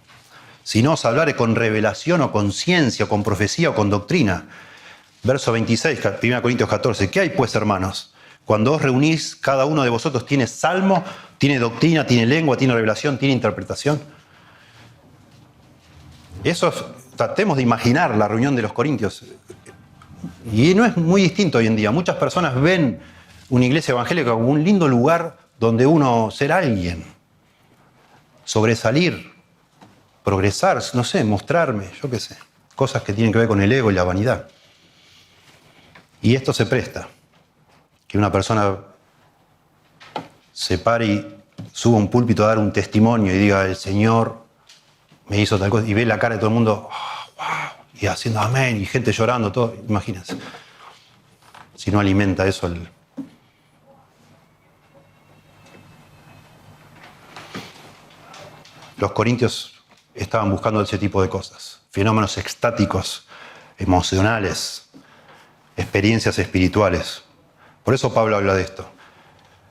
Si no os hablare con revelación o con ciencia, o con profecía o con doctrina. Verso 26, 1 Corintios 14, ¿qué hay pues, hermanos? Cuando os reunís, cada uno de vosotros tiene salmo, tiene doctrina, tiene lengua, tiene revelación, tiene interpretación. Tratemos de imaginar la reunión de los corintios. Y no es muy distinto hoy en día. Muchas personas ven una iglesia evangélica como un lindo lugar donde uno ser alguien, sobresalir, progresar, no sé, mostrarme, yo qué sé. Cosas que tienen que ver con el ego y la vanidad. Y esto se presta. que una persona se pare y suba a un púlpito a dar un testimonio y diga, el Señor me hizo tal cosa, y ve la cara de todo el mundo, oh, wow, y haciendo amén, y gente llorando, todo, imagínense. Si no alimenta eso Los corintios estaban buscando ese tipo de cosas, fenómenos extáticos, emocionales, experiencias espirituales. Por eso Pablo habla de esto.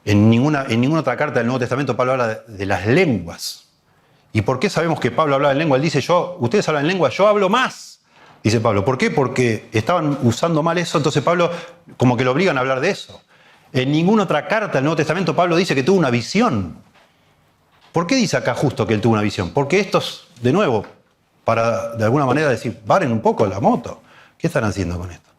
En ninguna otra carta del Nuevo Testamento Pablo habla de las lenguas. ¿Y por qué sabemos que Pablo hablaba en lengua? Él dice, ustedes hablan en lengua, yo hablo más. Dice Pablo, ¿por qué? Porque estaban usando mal eso, entonces Pablo como que lo obligan a hablar de eso. En ninguna otra carta del Nuevo Testamento Pablo dice que tuvo una visión. ¿Por qué dice acá justo que él tuvo una visión? Porque estos, de nuevo, para de alguna manera decir, paren un poco la moto. ¿Qué están haciendo con esto?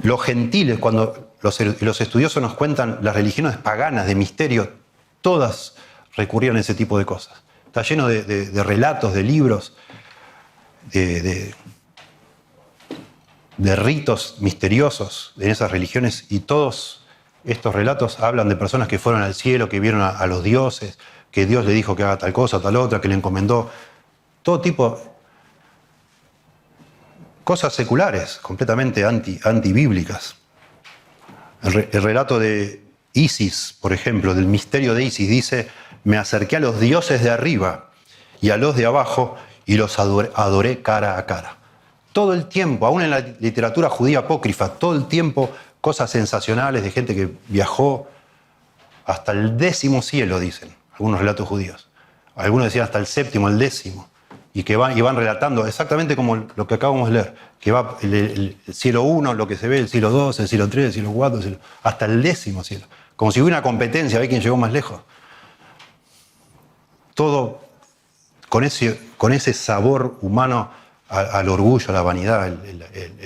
Los gentiles, cuando los estudiosos nos cuentan las religiones paganas de misterio, todas recurrían a ese tipo de cosas. Está lleno de relatos, de libros, de ritos misteriosos en esas religiones, y todos estos relatos hablan de personas que fueron al cielo, que vieron a los dioses, que Dios le dijo que haga tal cosa, tal otra, que le encomendó todo tipo de cosas seculares, completamente antibíblicas. El relato de Isis, por ejemplo, del misterio de Isis, dice, me acerqué a los dioses de arriba y a los de abajo y los adoré cara a cara. Todo el tiempo, aún en la literatura judía apócrifa, todo el tiempo cosas sensacionales de gente que viajó hasta el 10º cielo, dicen algunos relatos judíos. Algunos decían hasta el 7º, el 10º. Y que van relatando exactamente como lo que acabamos de leer, que va el cielo 1, lo que se ve, el cielo 2, el cielo 3, el cielo 4, hasta el 10º cielo. Como si hubiera una competencia, a ver quién llegó más lejos. Todo con ese sabor humano al orgullo, a la vanidad,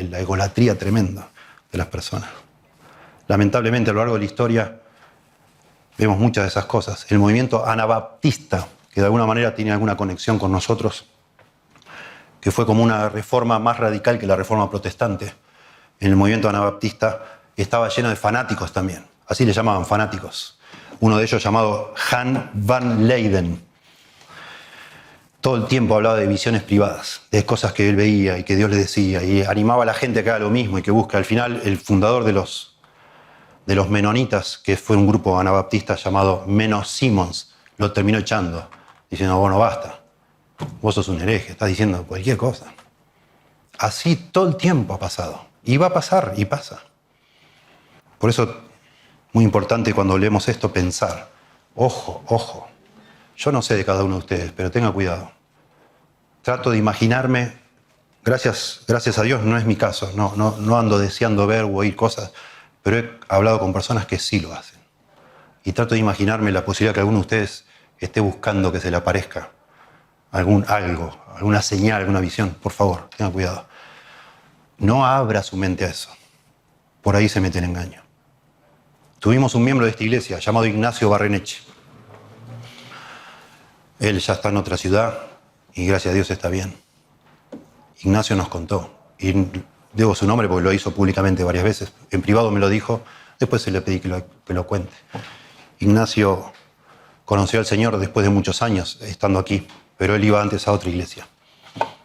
la egolatría tremenda de las personas. Lamentablemente, a lo largo de la historia, vemos muchas de esas cosas. El movimiento anabaptista, que de alguna manera tiene alguna conexión con nosotros, que fue como una reforma más radical que la reforma protestante. En el movimiento anabaptista estaba lleno de fanáticos también, así le llamaban, fanáticos. Uno de ellos llamado Jan van Leyden. Todo el tiempo hablaba de visiones privadas, de cosas que él veía y que Dios le decía, y animaba a la gente a que haga lo mismo y que busque. Al final, el fundador de los menonitas, que fue un grupo anabaptista llamado Menno Simons, lo terminó echando, diciendo, bueno, basta, vos sos un hereje, estás diciendo cualquier cosa. Así todo el tiempo ha pasado, y va a pasar, y pasa. Por eso, muy importante cuando leemos esto, pensar, ojo, ojo. Yo no sé de cada uno de ustedes, pero tenga cuidado. Trato de imaginarme, gracias a Dios no es mi caso, no ando deseando ver o oír cosas, pero he hablado con personas que sí lo hacen. Y trato de imaginarme la posibilidad que alguno de ustedes esté buscando que se le aparezca algo, alguna señal, alguna visión. Por favor, tenga cuidado. No abra su mente a eso. Por ahí se mete en engaño. Tuvimos un miembro de esta iglesia llamado Ignacio Barreneche. Él ya está en otra ciudad y gracias a Dios está bien. Ignacio nos contó, y debo su nombre porque lo hizo públicamente varias veces. En privado me lo dijo, después se le pedí que lo cuente. Ignacio conoció al Señor después de muchos años estando aquí, pero él iba antes a otra iglesia.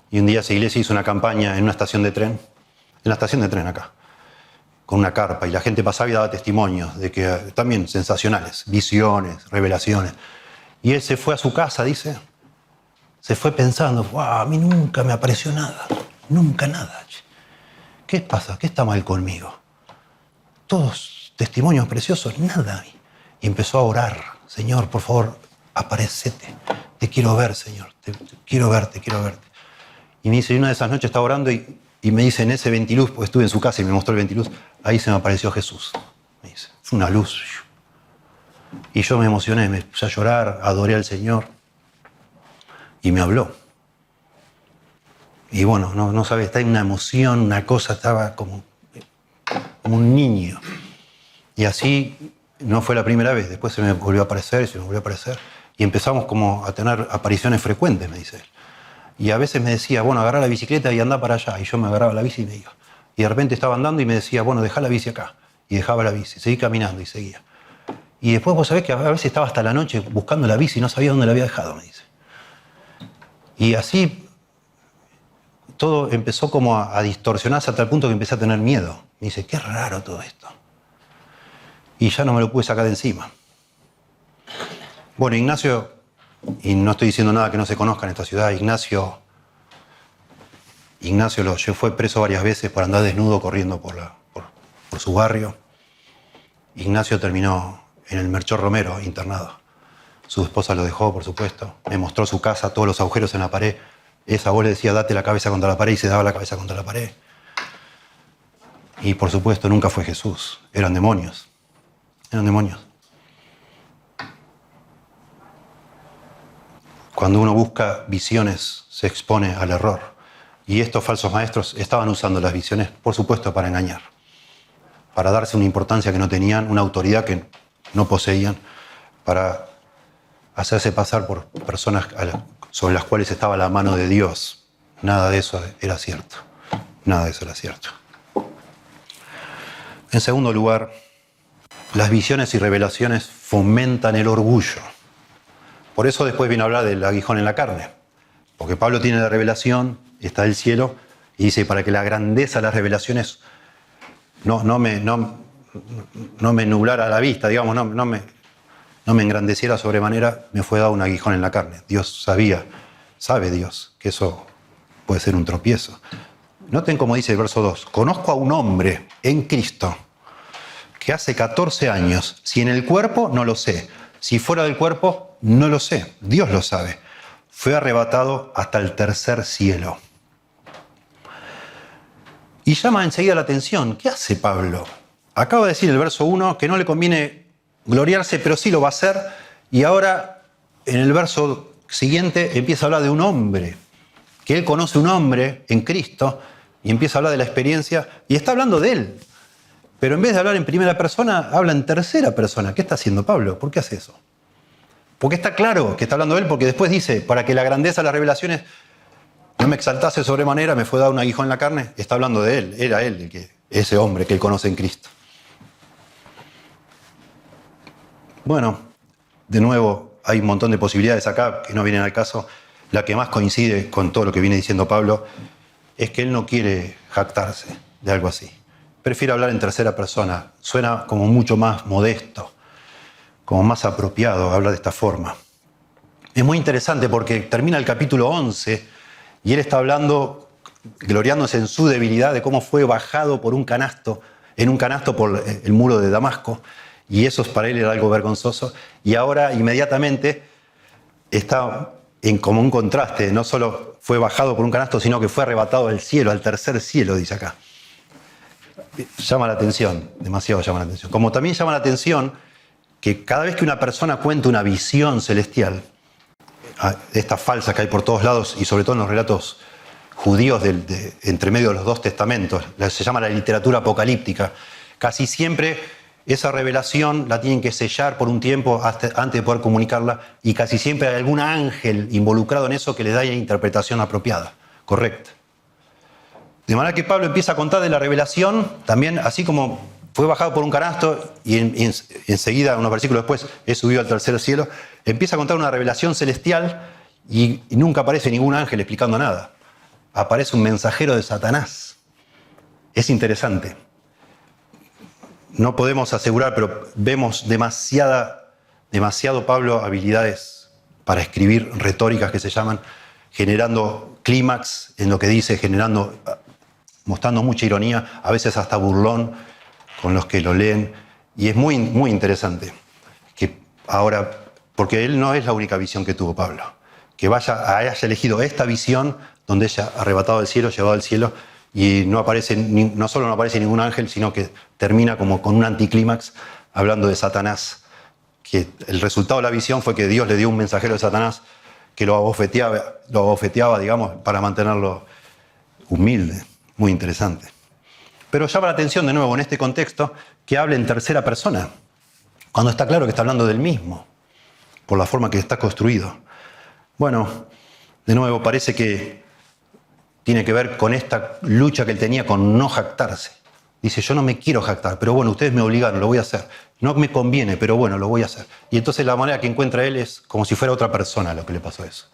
Y un día esa iglesia hizo una campaña en una estación de tren, en la estación de tren acá, con una carpa, y la gente pasaba y daba testimonios de que también sensacionales, visiones, revelaciones. Y él se fue a su casa, dice, se fue pensando, wow, a mí nunca me apareció nada, nunca nada. ¿Qué pasa? ¿Qué está mal conmigo? Todos testimonios preciosos, nada. Y empezó a orar, Señor, por favor, aparecete, te quiero ver, Señor, te quiero verte. Y me dice, y una de esas noches estaba orando y me dice, en ese ventiluz, porque estuve en su casa y me mostró el ventiluz, ahí se me apareció Jesús. Me dice, fue una luz. Y yo me emocioné, me puse a llorar, adoré al Señor y me habló. Y bueno, no sabes, está en una emoción, una cosa, estaba como un niño. Y así no fue la primera vez, después se me volvió a aparecer. Y empezamos como a tener apariciones frecuentes, me dice él. Y a veces me decía, bueno, agarrá la bicicleta y anda para allá. Y yo me agarraba la bici y me iba. Y de repente estaba andando y me decía, bueno, dejá la bici acá. Y dejaba la bici, seguí caminando y seguía. Y después vos sabés que a veces estaba hasta la noche buscando la bici y no sabía dónde la había dejado, me dice. Y así todo empezó como a distorsionarse hasta el punto que empecé a tener miedo. Me dice, qué raro todo esto. Y ya no me lo pude sacar de encima. Bueno, Ignacio, y no estoy diciendo nada que no se conozca en esta ciudad, Ignacio fue preso varias veces por andar desnudo corriendo por su barrio. Ignacio terminó en el Melchor Romero, internado. Su esposa lo dejó, por supuesto. Me mostró su casa, todos los agujeros en la pared. Esa voz le decía, date la cabeza contra la pared, y se daba la cabeza contra la pared. Y por supuesto nunca fue Jesús, eran demonios. Eran demonios. Cuando uno busca visiones, se expone al error. Y estos falsos maestros estaban usando las visiones, por supuesto, para engañar. Para darse una importancia que no tenían, una autoridad que no poseían, para hacerse pasar por personas sobre las cuales estaba la mano de Dios. Nada de eso era cierto. Nada de eso era cierto. En segundo lugar, las visiones y revelaciones fomentan el orgullo. Por eso después viene a hablar del aguijón en la carne. Porque Pablo tiene la revelación, está del cielo, y dice, para que la grandeza de las revelaciones no me nublara la vista, digamos, no me engrandeciera sobremanera, me fue dado un aguijón en la carne. Dios sabe Dios, que eso puede ser un tropiezo. Noten cómo dice el verso 2. Conozco a un hombre en Cristo que hace 14 años, si en el cuerpo, no lo sé. Si fuera del cuerpo, no lo sé. Dios lo sabe. Fue arrebatado hasta el tercer cielo. Y llama enseguida la atención. ¿Qué hace Pablo? Acaba de decir el verso 1 que no le conviene gloriarse, pero sí lo va a hacer. Y ahora, en el verso siguiente, empieza a hablar de un hombre. Que él conoce un hombre en Cristo y empieza a hablar de la experiencia. Y está hablando de él. Pero en vez de hablar en primera persona, habla en tercera persona. ¿Qué está haciendo Pablo? ¿Por qué hace eso? Porque está claro que está hablando de él, porque después dice, para que la grandeza de las revelaciones no me exaltase sobremanera, me fue dado un aguijón en la carne. Está hablando de él, era él, ese hombre que él conoce en Cristo. Bueno, de nuevo, hay un montón de posibilidades acá que no vienen al caso. La que más coincide con todo lo que viene diciendo Pablo es que él no quiere jactarse de algo así. Prefiere hablar en tercera persona. Suena como mucho más modesto, como más apropiado hablar de esta forma. Es muy interesante porque termina el capítulo 11 y él está hablando, gloriándose en su debilidad, de cómo fue bajado por en un canasto por el muro de Damasco, y eso para él era algo vergonzoso. Y ahora inmediatamente está como un contraste, no solo fue bajado por un canasto, sino que fue arrebatado del cielo, al tercer cielo, dice acá. Llama la atención, demasiado llama la atención. Como también llama la atención que cada vez que una persona cuenta una visión celestial, estas falsas que hay por todos lados y sobre todo en los relatos judíos entre medio de los dos testamentos, se llama la literatura apocalíptica, casi siempre esa revelación la tienen que sellar por un tiempo antes de poder comunicarla, y casi siempre hay algún ángel involucrado en eso que le da la interpretación apropiada, correcta. De manera que Pablo empieza a contar de la revelación, también así como fue bajado por un canasto y enseguida, unos versículos después, es subido al tercer cielo, empieza a contar una revelación celestial y nunca aparece ningún ángel explicando nada. Aparece un mensajero de Satanás. Es interesante. No podemos asegurar, pero vemos demasiado Pablo habilidades para escribir retóricas que se llaman, generando clímax en lo que dice, mostrando mucha ironía, a veces hasta burlón con los que lo leen, y es muy, muy interesante que ahora, porque él no es la única visión que tuvo Pablo, que haya elegido esta visión donde ella arrebatado del cielo, llevado al cielo, y no solo no aparece ningún ángel, sino que termina como con un anticlímax hablando de Satanás, que el resultado de la visión fue que Dios le dio un mensajero de Satanás que lo abofeteaba, digamos, para mantenerlo humilde. Muy interesante. Pero llama la atención de nuevo en este contexto que hable en tercera persona, cuando está claro que está hablando del mismo, por la forma que está construido. Bueno, De nuevo, parece que tiene que ver con esta lucha que él tenía con no jactarse. Dice, yo no me quiero jactar, pero bueno, ustedes me obligaron, lo voy a hacer. No me conviene, pero bueno, lo voy a hacer. Y entonces la manera que encuentra él es como si fuera otra persona lo que le pasó eso.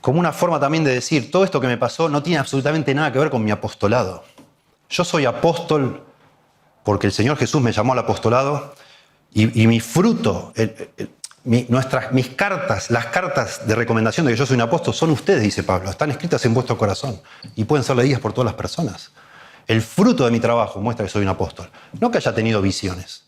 Como una forma también de decir, todo esto que me pasó no tiene absolutamente nada que ver con mi apostolado. Yo soy apóstol porque el Señor Jesús me llamó al apostolado y mi fruto, mis cartas, las cartas de recomendación de que yo soy un apóstol son ustedes, dice Pablo, están escritas en vuestro corazón y pueden ser leídas por todas las personas. El fruto de mi trabajo muestra que soy un apóstol, no que haya tenido visiones.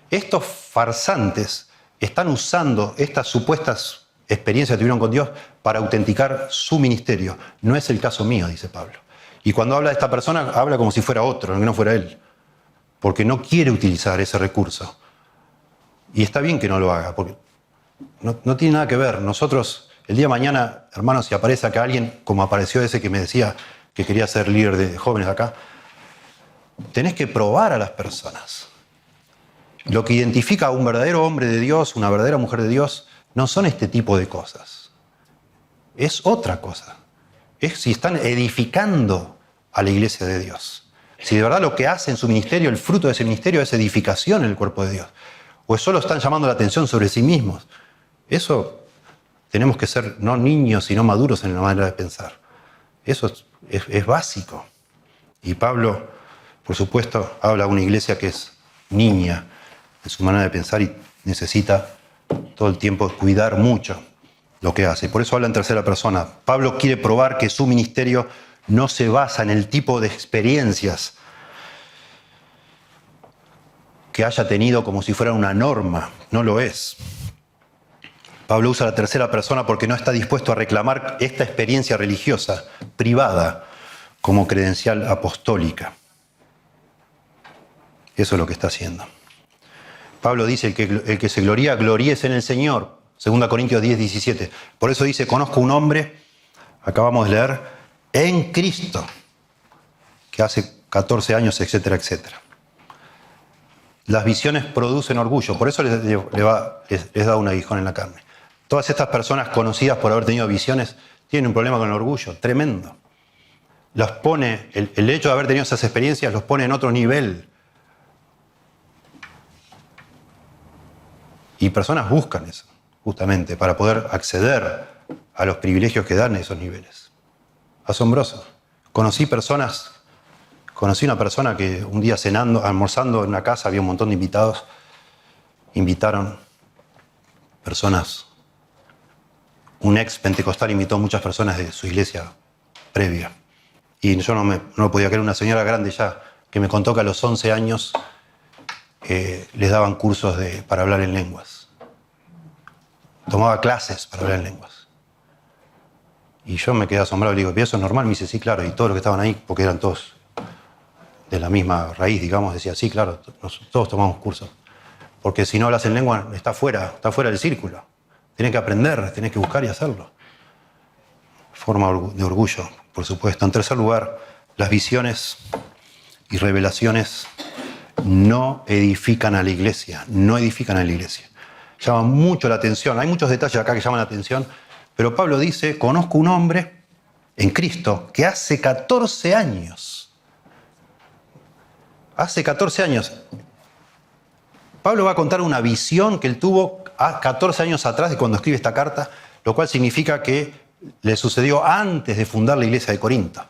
Estos farsantes están usando estas supuestas experiencias que tuvieron con Dios para autenticar su ministerio. No es el caso mío, dice Pablo. Y cuando habla de esta persona, habla como si fuera otro, que no fuera él, porque no quiere utilizar ese recurso. Y está bien que no lo haga, porque no tiene nada que ver. Nosotros, el día de mañana, hermanos, si aparece acá alguien, como apareció ese que me decía que quería ser líder de jóvenes acá, tenés que probar a las personas. Lo que identifica a un verdadero hombre de Dios, una verdadera mujer de Dios, no son este tipo de cosas. Es otra cosa. Es si están edificando a la iglesia de Dios. Si de verdad lo que hace en su ministerio, el fruto de ese ministerio es edificación en el cuerpo de Dios. O solo están llamando la atención sobre sí mismos. Eso tenemos que ser no niños, sino maduros en la manera de pensar. Eso es básico. Y Pablo, por supuesto, habla de una iglesia que es niña en su manera de pensar y necesita todo el tiempo cuidar mucho lo que hace. Por eso habla en tercera persona. Pablo quiere probar que su ministerio no se basa en el tipo de experiencias que haya tenido como si fuera una norma. No lo es. Pablo usa la tercera persona porque no está dispuesto a reclamar esta experiencia religiosa privada como credencial apostólica. Eso es lo que está haciendo. Pablo dice, el que se gloría, gloríese en el Señor. 2 Corintios 10, 17. Por eso dice, conozco un hombre, acabamos de leer, en Cristo, que hace 14 años, etcétera, etcétera. Las visiones producen orgullo, por eso les da un aguijón en la carne. Todas estas personas conocidas por haber tenido visiones tienen un problema con el orgullo, tremendo. Los pone, el hecho de haber tenido esas experiencias los pone en otro nivel. Y personas buscan eso, justamente, para poder acceder a los privilegios que dan esos niveles. Asombroso. Conocí una persona que un día cenando, almorzando en una casa, había un montón de invitados, invitaron personas, un ex pentecostal invitó a muchas personas de su iglesia previa. Y yo no podía creer, una señora grande ya, que me contó que a los 11 años les daban cursos para hablar en lenguas. Tomaba clases para hablar en lenguas. Y yo me quedé asombrado y le digo, ¿y eso es normal? Me dice, sí, claro. Y todos los que estaban ahí, porque eran todos de la misma raíz, digamos, decía, sí, claro, todos tomamos cursos. Porque si no hablas en lengua, está fuera del círculo. Tenés que aprender, tenés que buscar y hacerlo. Forma de orgullo, por supuesto. En tercer lugar, las visiones y revelaciones no edifican a la iglesia, no edifican a la iglesia. Llama mucho la atención, hay muchos detalles acá que llaman la atención, pero Pablo dice, conozco un hombre en Cristo que hace 14 años, Pablo va a contar una visión que él tuvo a 14 años atrás de cuando escribe esta carta, lo cual significa que le sucedió antes de fundar la iglesia de Corinto.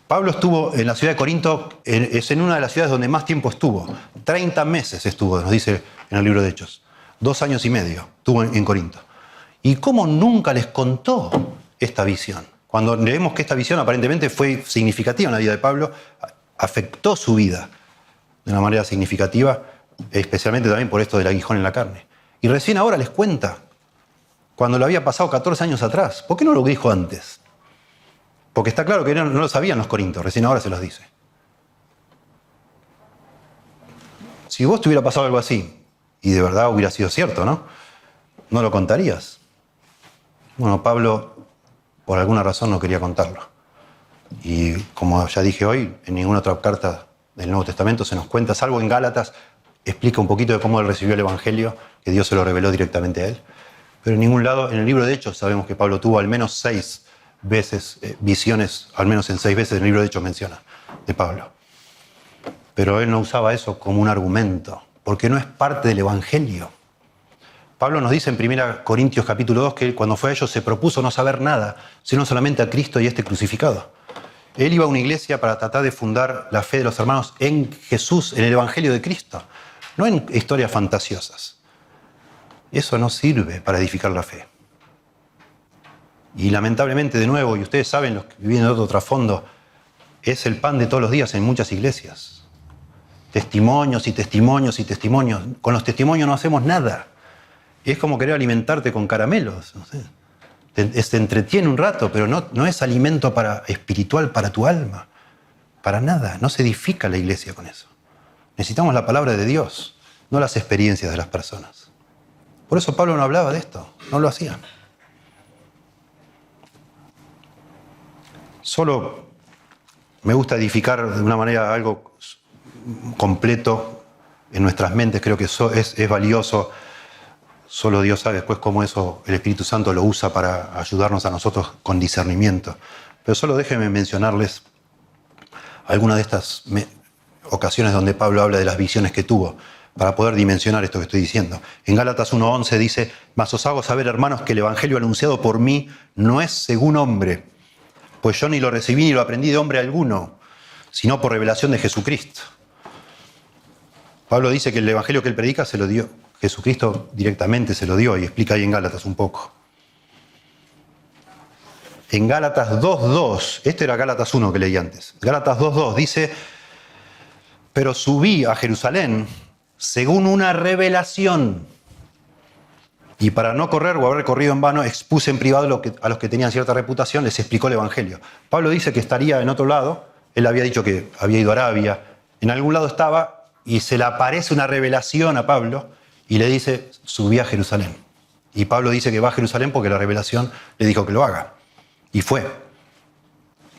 Pablo estuvo en la ciudad de Corinto, es en una de las ciudades donde más tiempo estuvo. 30 meses estuvo, nos dice en el libro de Hechos. 2 años y medio estuvo en Corinto. ¿Y cómo nunca les contó esta visión? Cuando leemos que esta visión aparentemente fue significativa en la vida de Pablo, afectó su vida de una manera significativa, especialmente también por esto del aguijón en la carne. Y recién ahora les cuenta, cuando lo había pasado 14 años atrás. ¿Por qué no lo dijo antes? Porque está claro que no lo sabían los corintios, recién ahora se los dice. Si vos te hubiera pasado algo así, y de verdad hubiera sido cierto, ¿no? ¿No lo contarías? Bueno, Pablo, por alguna razón, no quería contarlo. Y como ya dije hoy, en ninguna otra carta del Nuevo Testamento se nos cuenta, salvo en Gálatas, explica un poquito de cómo él recibió el Evangelio, que Dios se lo reveló directamente a él. Pero en ningún lado, en el libro de Hechos sabemos que Pablo tuvo al menos 6 veces visiones, al menos en 6 veces en el libro de Hechos menciona de Pablo. Pero él no usaba eso como un argumento, porque no es parte del Evangelio. Pablo nos dice en 1 Corintios capítulo 2 que él, cuando fue a ellos, se propuso no saber nada, sino solamente a Cristo y este crucificado. Él iba a una iglesia para tratar de fundar la fe de los hermanos en Jesús, en el Evangelio de Cristo, no en historias fantasiosas. Eso no sirve para edificar la fe. Y lamentablemente, de nuevo, y ustedes saben, los que vienen de otro trasfondo, es el pan de todos los días en muchas iglesias. Testimonios y testimonios y testimonios. Con los testimonios no hacemos nada. Es como querer alimentarte con caramelos. No sé. Te entretiene un rato, pero no es alimento espiritual para tu alma. Para nada. No se edifica la iglesia con eso. Necesitamos la palabra de Dios, no las experiencias de las personas. Por eso Pablo no hablaba de esto. No lo hacía. Solo me gusta edificar de una manera algo completo en nuestras mentes. Creo que eso es valioso. Solo Dios sabe después cómo eso el Espíritu Santo lo usa para ayudarnos a nosotros con discernimiento. Pero solo déjenme mencionarles algunas de estas ocasiones donde Pablo habla de las visiones que tuvo para poder dimensionar esto que estoy diciendo. En Gálatas 1:11 dice: «Mas os hago saber, hermanos, que el evangelio anunciado por mí no es según hombre, pues yo ni lo recibí ni lo aprendí de hombre alguno, sino por revelación de Jesucristo». Pablo dice que el evangelio que él predica se lo dio Jesucristo directamente, se lo dio, y explica ahí en Gálatas un poco. En Gálatas 2:2, este era Gálatas 1 que leí antes, Gálatas 2:2 dice: «Pero subí a Jerusalén según una revelación, y para no correr o haber corrido en vano, expuse en privado a los que tenían cierta reputación, les explicó el evangelio». Pablo dice que estaría en otro lado, él había dicho que había ido a Arabia, en algún lado estaba, y se le aparece una revelación a Pablo, y le dice: «Subí a Jerusalén». Y Pablo dice que va a Jerusalén porque la revelación le dijo que lo haga. Y fue.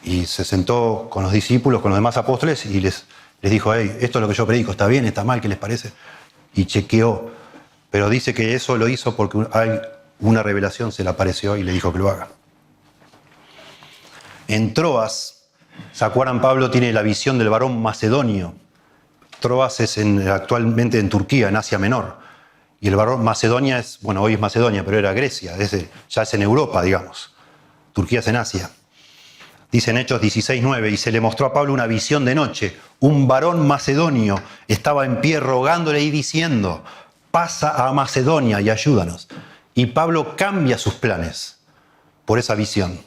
Y se sentó con los discípulos, con los demás apóstoles, y les dijo: «Hey, esto es lo que yo predico, ¿está bien? ¿Está mal? ¿Qué les parece?». Y chequeó. Pero dice que eso lo hizo porque una revelación se le apareció y le dijo que lo haga. En Troas, ¿se acuerdan? Pablo tiene la visión del varón macedonio. Troas es actualmente en Turquía, en Asia Menor. Y el varón Macedonia es, bueno, hoy es Macedonia, pero era Grecia, ya es en Europa, digamos. Turquía es en Asia. Dice en Hechos 16:9: «Y se le mostró a Pablo una visión de noche. Un varón macedonio estaba en pie rogándole y diciendo: pasa a Macedonia y ayúdanos». Y Pablo cambia sus planes por esa visión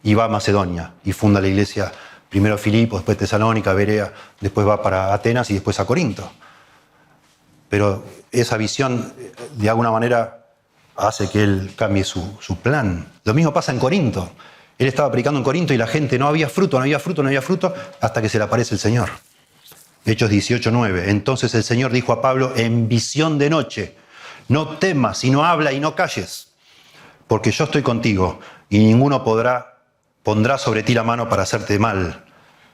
y va a Macedonia y funda la iglesia, primero Filipos, después Tesalónica, Berea, después va para Atenas y después a Corinto. Pero esa visión de alguna manera hace que él cambie su plan. Lo mismo pasa en Corinto. Él estaba predicando en Corinto y la gente no había fruto, hasta que se le aparece el Señor. Hechos 18:9. Entonces el Señor dijo a Pablo en visión de noche: «No temas, sino habla y no calles, porque yo estoy contigo, y ninguno pondrá sobre ti la mano para hacerte mal,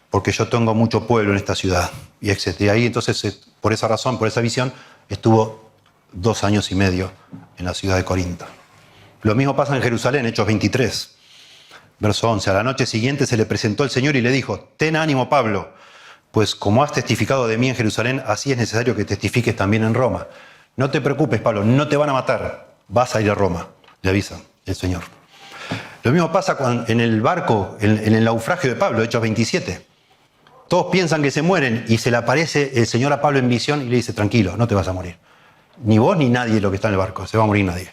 porque yo tengo mucho pueblo en esta ciudad», y etc. Y ahí entonces, por esa razón, por esa visión, estuvo 2 años y medio en la ciudad de Corinto. Lo mismo pasa en Jerusalén, Hechos 23, verso 11. A la noche siguiente se le presentó el Señor y le dijo: «Ten ánimo, Pablo, pues como has testificado de mí en Jerusalén, así es necesario que testifiques también en Roma». No te preocupes, Pablo, no te van a matar, vas a ir a Roma, le avisa el Señor. Lo mismo pasa en el barco, en el naufragio de Pablo, Hechos 27. Todos piensan que se mueren y se le aparece el Señor a Pablo en visión y le dice: «Tranquilo, no te vas a morir. Ni vos ni nadie de lo que está en el barco, se va a morir nadie.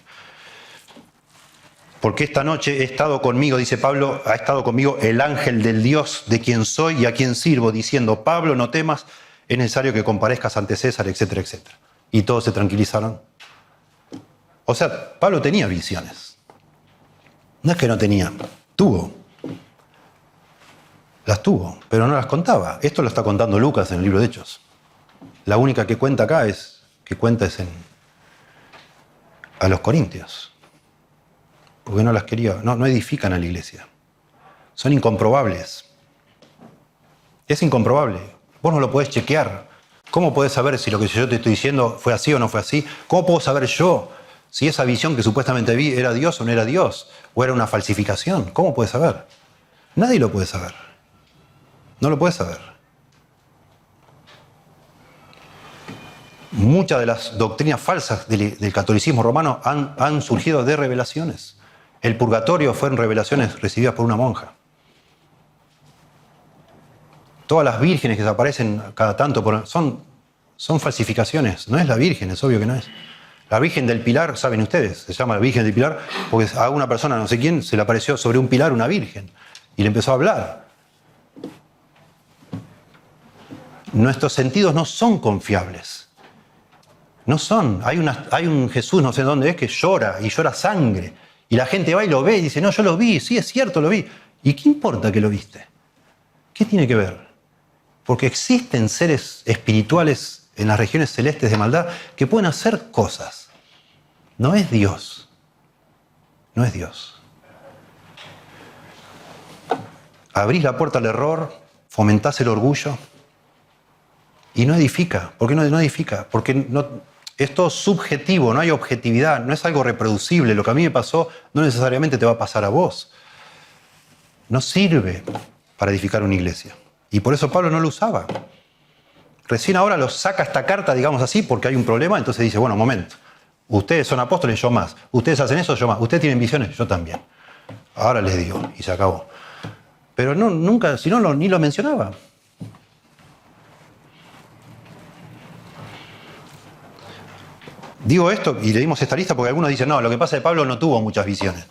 Porque esta noche he estado conmigo», dice Pablo, «ha estado conmigo el ángel del Dios de quien soy y a quien sirvo, diciendo: Pablo, no temas, es necesario que comparezcas ante César», etcétera, etcétera. Y todos se tranquilizaron. O sea, Pablo tenía visiones. No es que no tenía, tuvo. Las tuvo, pero no las contaba. Esto lo está contando Lucas en el libro de Hechos. La única que cuenta acá es a los corintios. Porque no las quería, no edifican a la iglesia. Son incomprobables. Es incomprobable. Vos no lo podés chequear. ¿Cómo podés saber si lo que yo te estoy diciendo fue así o no fue así? ¿Cómo puedo saber yo si esa visión que supuestamente vi era Dios o no era Dios, o era una falsificación. ¿Cómo puede saber? Nadie lo puede saber. No lo puede saber. Muchas de las doctrinas falsas del catolicismo romano han surgido de revelaciones. El purgatorio fueron revelaciones recibidas por una monja. Todas las vírgenes que se aparecen cada tanto son falsificaciones. No es la Virgen, es obvio que no es. La Virgen del Pilar, saben ustedes, se llama la Virgen del Pilar porque a una persona, no sé quién, se le apareció sobre un pilar una virgen y le empezó a hablar. Nuestros sentidos no son confiables. No son. Hay un Jesús, no sé dónde es, que llora y llora sangre. Y la gente va y lo ve y dice, no, yo lo vi, sí, es cierto, lo vi. ¿Y qué importa que lo viste? ¿Qué tiene que ver? Porque existen seres espirituales en las regiones celestes de maldad que pueden hacer cosas. No es Dios. No es Dios. Abrís la puerta al error, fomentás el orgullo y no edifica. ¿Por qué no edifica? Porque es todo subjetivo, no hay objetividad, no es algo reproducible. Lo que a mí me pasó no necesariamente te va a pasar a vos. No sirve para edificar una iglesia. Y por eso Pablo no lo usaba. Recién ahora lo saca esta carta, digamos así, porque hay un problema, entonces dice, bueno, momento. Ustedes son apóstoles, yo más. Ustedes hacen eso, yo más. Ustedes tienen visiones, yo también. Ahora les digo, y se acabó. Pero no, nunca, si no, ni lo mencionaba. Digo esto y leímos esta lista porque algunos dicen, no, lo que pasa es que Pablo no tuvo muchas visiones.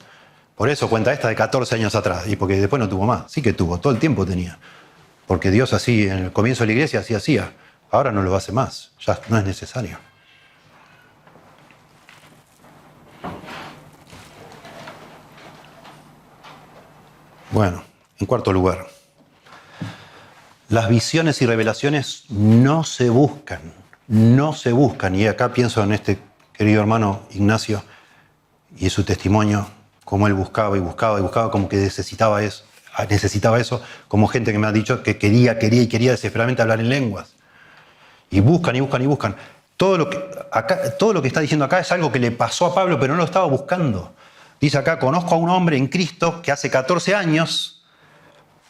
Por eso cuenta esta de 14 años atrás, y porque después no tuvo más. Sí que tuvo, todo el tiempo tenía. Porque Dios así, en el comienzo de la iglesia, así hacía. Ahora no lo hace más, ya no es necesario. Bueno, en cuarto lugar, las visiones y revelaciones no se buscan. No se buscan, y acá pienso en este querido hermano Ignacio y su testimonio, como él buscaba y buscaba y buscaba, como que necesitaba eso, como gente que me ha dicho que quería desesperadamente hablar en lenguas. Y buscan y buscan y buscan. Todo lo que está diciendo acá es algo que le pasó a Pablo, pero no lo estaba buscando. Dice acá, conozco a un hombre en Cristo que hace 14 años,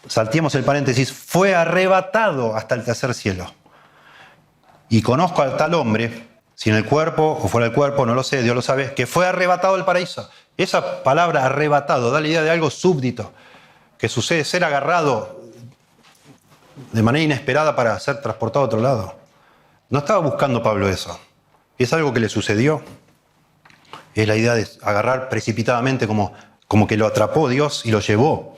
salteemos el paréntesis, fue arrebatado hasta el tercer cielo. Y conozco a tal hombre, si en el cuerpo o fuera del cuerpo, no lo sé, Dios lo sabe, que fue arrebatado del paraíso. Esa palabra arrebatado da la idea de algo súbdito, que sucede, ser agarrado de manera inesperada para ser transportado a otro lado. No estaba buscando Pablo eso. Es algo que le sucedió. Es la idea de agarrar precipitadamente como que lo atrapó Dios y lo llevó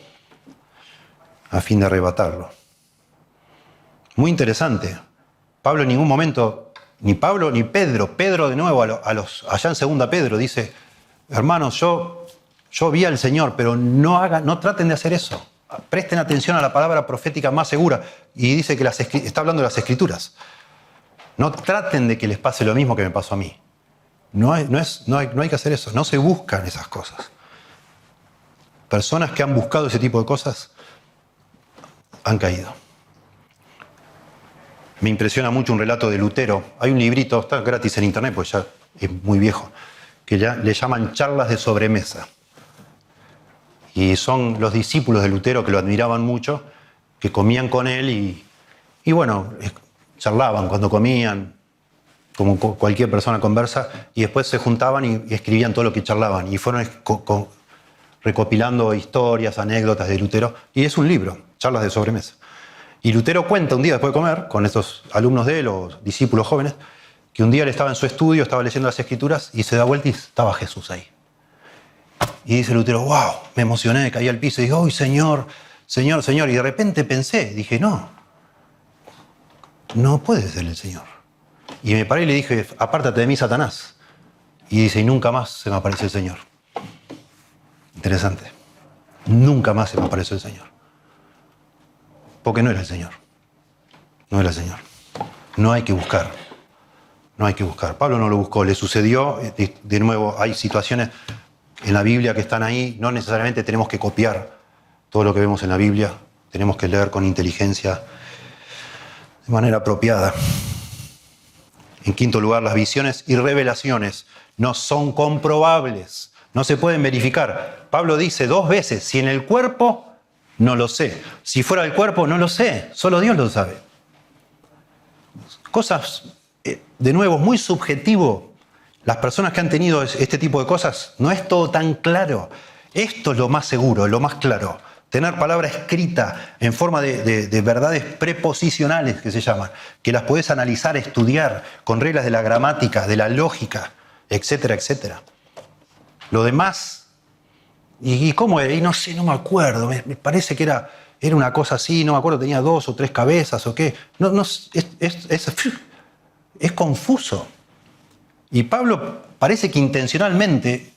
a fin de arrebatarlo. Muy interesante. Pablo en ningún momento, ni Pablo ni Pedro de nuevo allá en segunda Pedro dice, hermanos, yo vi al Señor, pero no traten de hacer eso. Presten atención a la palabra profética más segura. Y dice que está hablando de las Escrituras. No traten de que les pase lo mismo que me pasó a mí. No hay que hacer eso. No se buscan esas cosas. Personas que han buscado ese tipo de cosas han caído. Me impresiona mucho un relato de Lutero. Hay un librito, está gratis en internet, pues ya es muy viejo, que ya le llaman charlas de sobremesa. Y son los discípulos de Lutero que lo admiraban mucho, que comían con él y bueno, charlaban cuando comían, como cualquier persona conversa, y después se juntaban y escribían todo lo que charlaban. Y fueron recopilando historias, anécdotas de Lutero. Y es un libro, charlas de sobremesa. Y Lutero cuenta un día después de comer, con estos alumnos de él o discípulos jóvenes, que un día él estaba en su estudio, estaba leyendo las Escrituras y se da vuelta y estaba Jesús ahí. Y dice Lutero, wow, me emocioné, caí al piso y dije, ¡ay, Señor, Señor, Señor! Y de repente dije, no puede ser el Señor. Y me paré y le dije, apártate de mí, Satanás. Y dice, y nunca más se me apareció el Señor. Interesante. Nunca más se me apareció el Señor. Porque no era el Señor. No era el Señor. No hay que buscar. No hay que buscar. Pablo no lo buscó, le sucedió. De nuevo, hay situaciones en la Biblia que están ahí. No necesariamente tenemos que copiar todo lo que vemos en la Biblia. Tenemos que leer con inteligencia, de manera apropiada. En quinto lugar, las visiones y revelaciones no son comprobables, no se pueden verificar. Pablo dice 2 veces, si en el cuerpo, no lo sé. Si fuera del cuerpo, no lo sé, solo Dios lo sabe. Cosas, de nuevo, muy subjetivo. Las personas que han tenido este tipo de cosas, no es todo tan claro. Esto es lo más seguro, lo más claro. Tener palabra escrita en forma de verdades preposicionales, que se llaman, que las podés analizar, estudiar, con reglas de la gramática, de la lógica, etcétera, etcétera. Lo demás, ¿y cómo era? Y no sé, no me acuerdo, me parece que era una cosa así, no me acuerdo, tenía 2 o 3 cabezas o qué. Es confuso. Y Pablo parece que intencionalmente,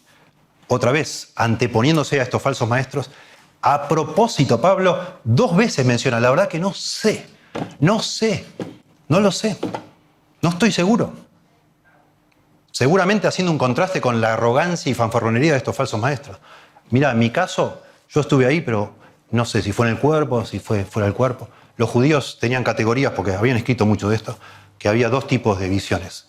otra vez, anteponiéndose a estos falsos maestros, a propósito, Pablo 2 veces menciona, la verdad que no sé, no lo sé, no estoy seguro. Seguramente haciendo un contraste con la arrogancia y fanfarronería de estos falsos maestros. Mira, en mi caso, yo estuve ahí, pero no sé si fue en el cuerpo, si fue fuera del cuerpo. Los judíos tenían categorías, porque habían escrito mucho de esto, que había 2 tipos de visiones.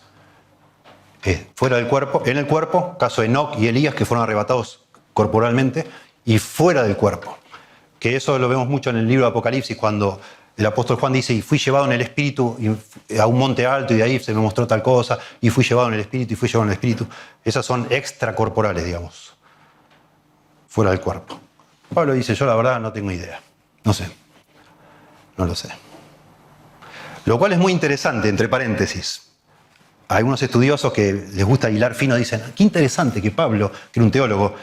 Fuera del cuerpo, en el cuerpo, caso de Enoc y Elías, que fueron arrebatados corporalmente, y fuera del cuerpo. Que eso lo vemos mucho en el libro de Apocalipsis, cuando el apóstol Juan dice, y fui llevado en el espíritu a un monte alto, y de ahí se me mostró tal cosa, y fui llevado en el espíritu, y fui llevado en el espíritu. Esas son extracorporales, digamos, fuera del cuerpo. Pablo dice, yo la verdad no tengo idea, no sé, no lo sé. Lo cual es muy interesante, entre paréntesis. Algunos estudiosos que les gusta hilar fino dicen, qué interesante que Pablo, que era un teólogo,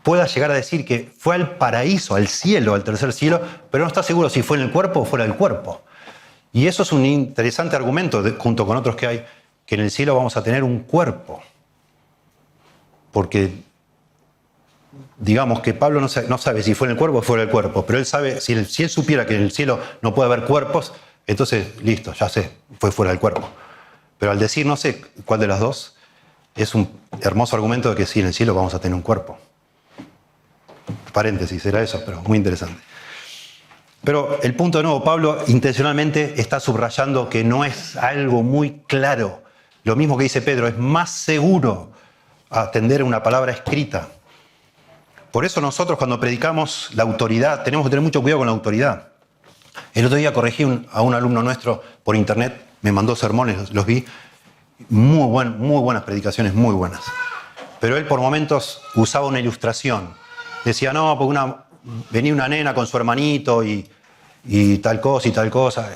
pueda llegar a decir que fue al paraíso, al cielo, al tercer cielo, pero no está seguro si fue en el cuerpo o fuera del cuerpo. Y eso es un interesante argumento, junto con otros que hay, que en el cielo vamos a tener un cuerpo. Porque, digamos que Pablo no sabe si fue en el cuerpo o fuera del cuerpo, pero él sabe, si él supiera que en el cielo no puede haber cuerpos, entonces, listo, ya sé, fue fuera del cuerpo. Pero al decir no sé cuál de las dos, es un hermoso argumento de que sí, en el cielo vamos a tener un cuerpo. Paréntesis, era eso, pero muy interesante. Pero el punto de nuevo, Pablo intencionalmente está subrayando que no es algo muy claro. Lo mismo que dice Pedro, es más seguro atender a una palabra escrita. Por eso nosotros cuando predicamos la autoridad, tenemos que tener mucho cuidado con la autoridad. El otro día corregí a un alumno nuestro por internet, me mandó sermones, los vi, muy buenas predicaciones, muy buenas. Pero él por momentos usaba una ilustración. Decía, no, porque venía una nena con su hermanito y tal cosa y tal cosa.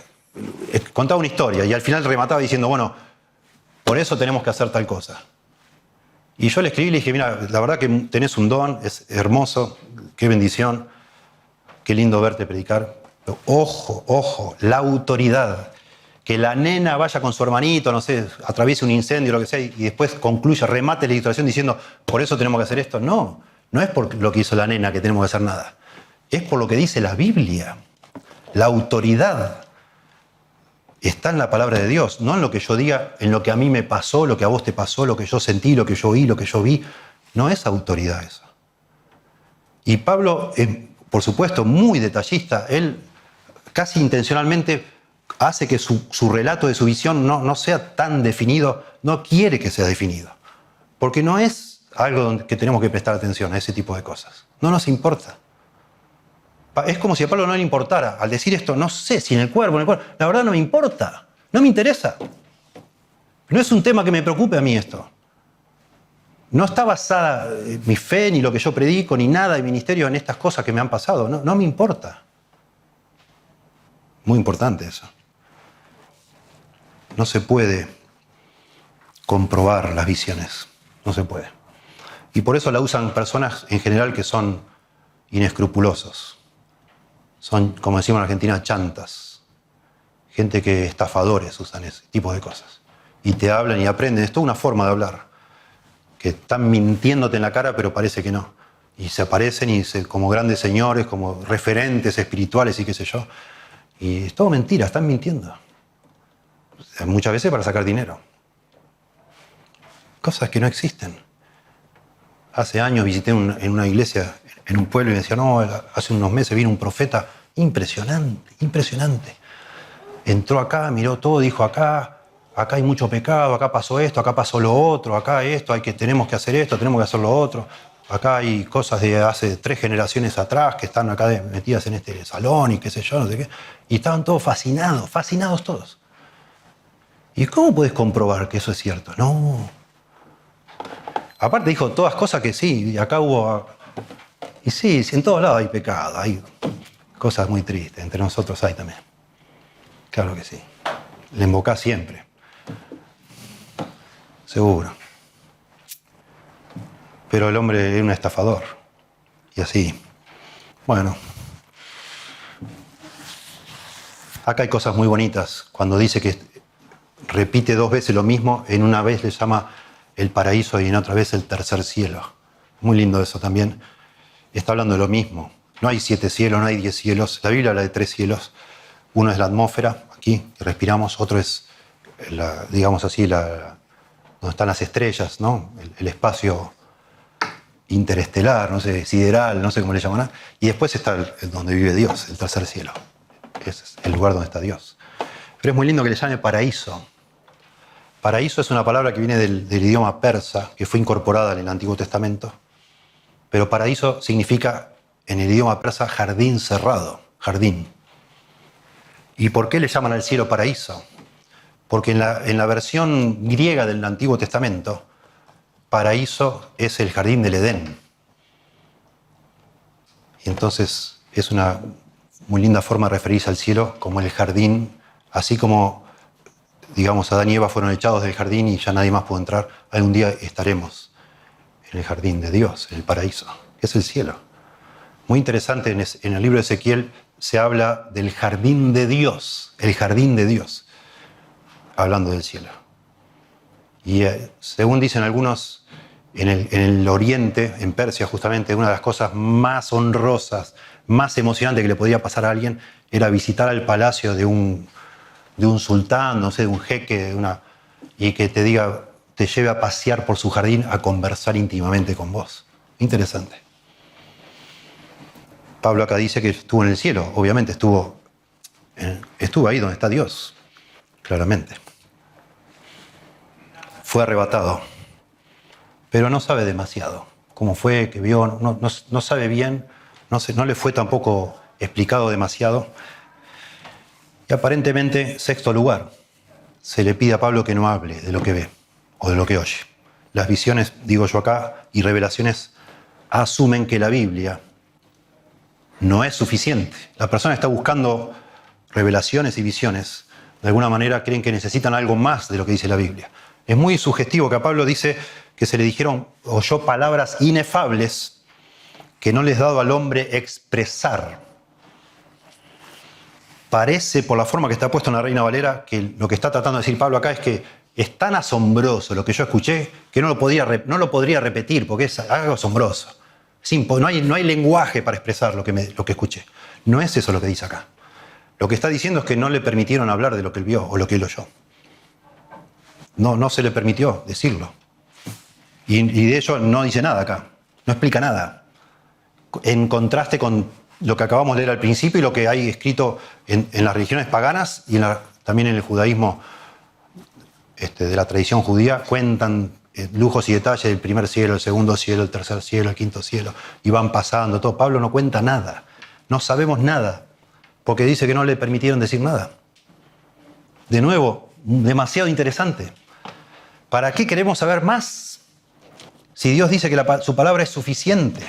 Contaba una historia y al final remataba diciendo, bueno, por eso tenemos que hacer tal cosa. Y yo le escribí y le dije, mira, la verdad que tenés un don, es hermoso, qué bendición, qué lindo verte predicar. Pero ojo, la autoridad. Que la nena vaya con su hermanito, no sé, atraviese un incendio, lo que sea, y después concluya, remate la ilustración diciendo, por eso tenemos que hacer esto. No es por lo que hizo la nena que tenemos que hacer nada. Es por lo que dice la Biblia. La autoridad está en la palabra de Dios, no en lo que yo diga, en lo que a mí me pasó, lo que a vos te pasó, lo que yo sentí, lo que yo oí, lo que yo vi. No es autoridad eso. Y Pablo, por supuesto, muy detallista, él casi intencionalmente hace que su relato de su visión no sea tan definido, no quiere que sea definido. Porque no es algo que tenemos que prestar atención a ese tipo de cosas. No nos importa. Es como si a Pablo no le importara. Al decir esto, no sé si en el cuerpo, la verdad no me importa, no me interesa. No es un tema que me preocupe a mí esto. No está basada mi fe, ni lo que yo predico, ni nada de ministerio en estas cosas que me han pasado. No me importa. Muy importante eso. No se puede comprobar las visiones. No se puede. Y por eso la usan personas en general que son inescrupulosos. Son, como decimos en Argentina, chantas. Gente que estafadores usan ese tipo de cosas. Y te hablan y aprenden. Es toda una forma de hablar. Que están mintiéndote en la cara, pero parece que no. Y se aparecen como grandes señores, como referentes espirituales y qué sé yo. Y es todo mentira, están mintiendo. Muchas veces para sacar dinero. Cosas que no existen. Hace años visité en una iglesia en un pueblo y me decía, no, hace unos meses vino un profeta impresionante. Entró acá, miró todo, dijo acá acá hay mucho pecado, acá pasó esto, acá pasó lo otro, acá esto, tenemos que hacer esto, tenemos que hacer lo otro. Acá hay cosas de hace 3 generaciones atrás que están acá metidas en este salón y qué sé yo, no sé qué. Y estaban todos fascinados todos. ¿Y cómo puedes comprobar que eso es cierto? No. Aparte dijo todas cosas que sí, y acá hubo... Y sí, en todos lados hay pecado, hay cosas muy tristes, entre nosotros hay también. Claro que sí. Le invocás siempre. Seguro. Pero el hombre es un estafador. Y así. Bueno. Acá hay cosas muy bonitas. Cuando dice que repite 2 veces lo mismo, en una vez le llama el paraíso y en otra vez el tercer cielo. Muy lindo eso también. Está hablando de lo mismo. No hay 7 cielos, no hay 10 cielos. La Biblia habla de 3 cielos. Uno es la atmósfera, aquí, que respiramos. Otro es, digamos así, donde están las estrellas, ¿no? El espacio interestelar, no sé, sideral, no sé cómo le llaman. Y después está donde vive Dios, el tercer cielo. Es el lugar donde está Dios. Pero es muy lindo que le llame paraíso. Paraíso es una palabra que viene del idioma persa, que fue incorporada en el Antiguo Testamento. Pero paraíso significa, en el idioma persa, jardín cerrado, jardín. ¿Y por qué le llaman al cielo paraíso? Porque en la versión griega del Antiguo Testamento, paraíso es el jardín del Edén. Y entonces es una muy linda forma de referirse al cielo como el jardín, así como, digamos, Adán y Eva fueron echados del jardín y ya nadie más pudo entrar. Algún día estaremos en el jardín de Dios, en el paraíso, que es el cielo. Muy interesante, en el libro de Ezequiel se habla del jardín de Dios, el jardín de Dios, hablando del cielo. Y según dicen algunos, en el Oriente, en Persia justamente, una de las cosas más honrosas, más emocionantes que le podía pasar a alguien era visitar al palacio de un sultán, no sé, de un jeque, y que te diga, te lleve a pasear por su jardín a conversar íntimamente con vos. Interesante. Pablo acá dice que estuvo en el cielo, obviamente estuvo ahí donde está Dios, claramente. Fue arrebatado, pero no sabe demasiado. Cómo fue, que vio, no sabe bien, no le fue tampoco explicado demasiado. Y aparentemente, 6º lugar, se le pide a Pablo que no hable de lo que ve o de lo que oye. Las visiones, digo yo acá, y revelaciones asumen que la Biblia no es suficiente. La persona está buscando revelaciones y visiones. De alguna manera creen que necesitan algo más de lo que dice la Biblia. Es muy sugestivo que a Pablo dice que se le dijeron, oyó palabras inefables que no les ha dado al hombre expresar. Parece, por la forma que está puesto en la Reina Valera, que lo que está tratando de decir Pablo acá es que es tan asombroso lo que yo escuché que no lo podría repetir porque es algo asombroso. No hay lenguaje para expresar lo que escuché. No es eso lo que dice acá. Lo que está diciendo es que no le permitieron hablar de lo que él vio o lo que él oyó. No se le permitió decirlo. Y de ello no dice nada acá. No explica nada. En contraste con lo que acabamos de leer al principio y lo que hay escrito en las religiones paganas y también en el judaísmo de la tradición judía, cuentan lujos y detalles del primer cielo, el segundo cielo, el tercer cielo, el quinto cielo, y van pasando todo. Pablo no cuenta nada. No sabemos nada, porque dice que no le permitieron decir nada. De nuevo, demasiado interesante. ¿Para qué queremos saber más? Si Dios dice que su palabra es suficiente.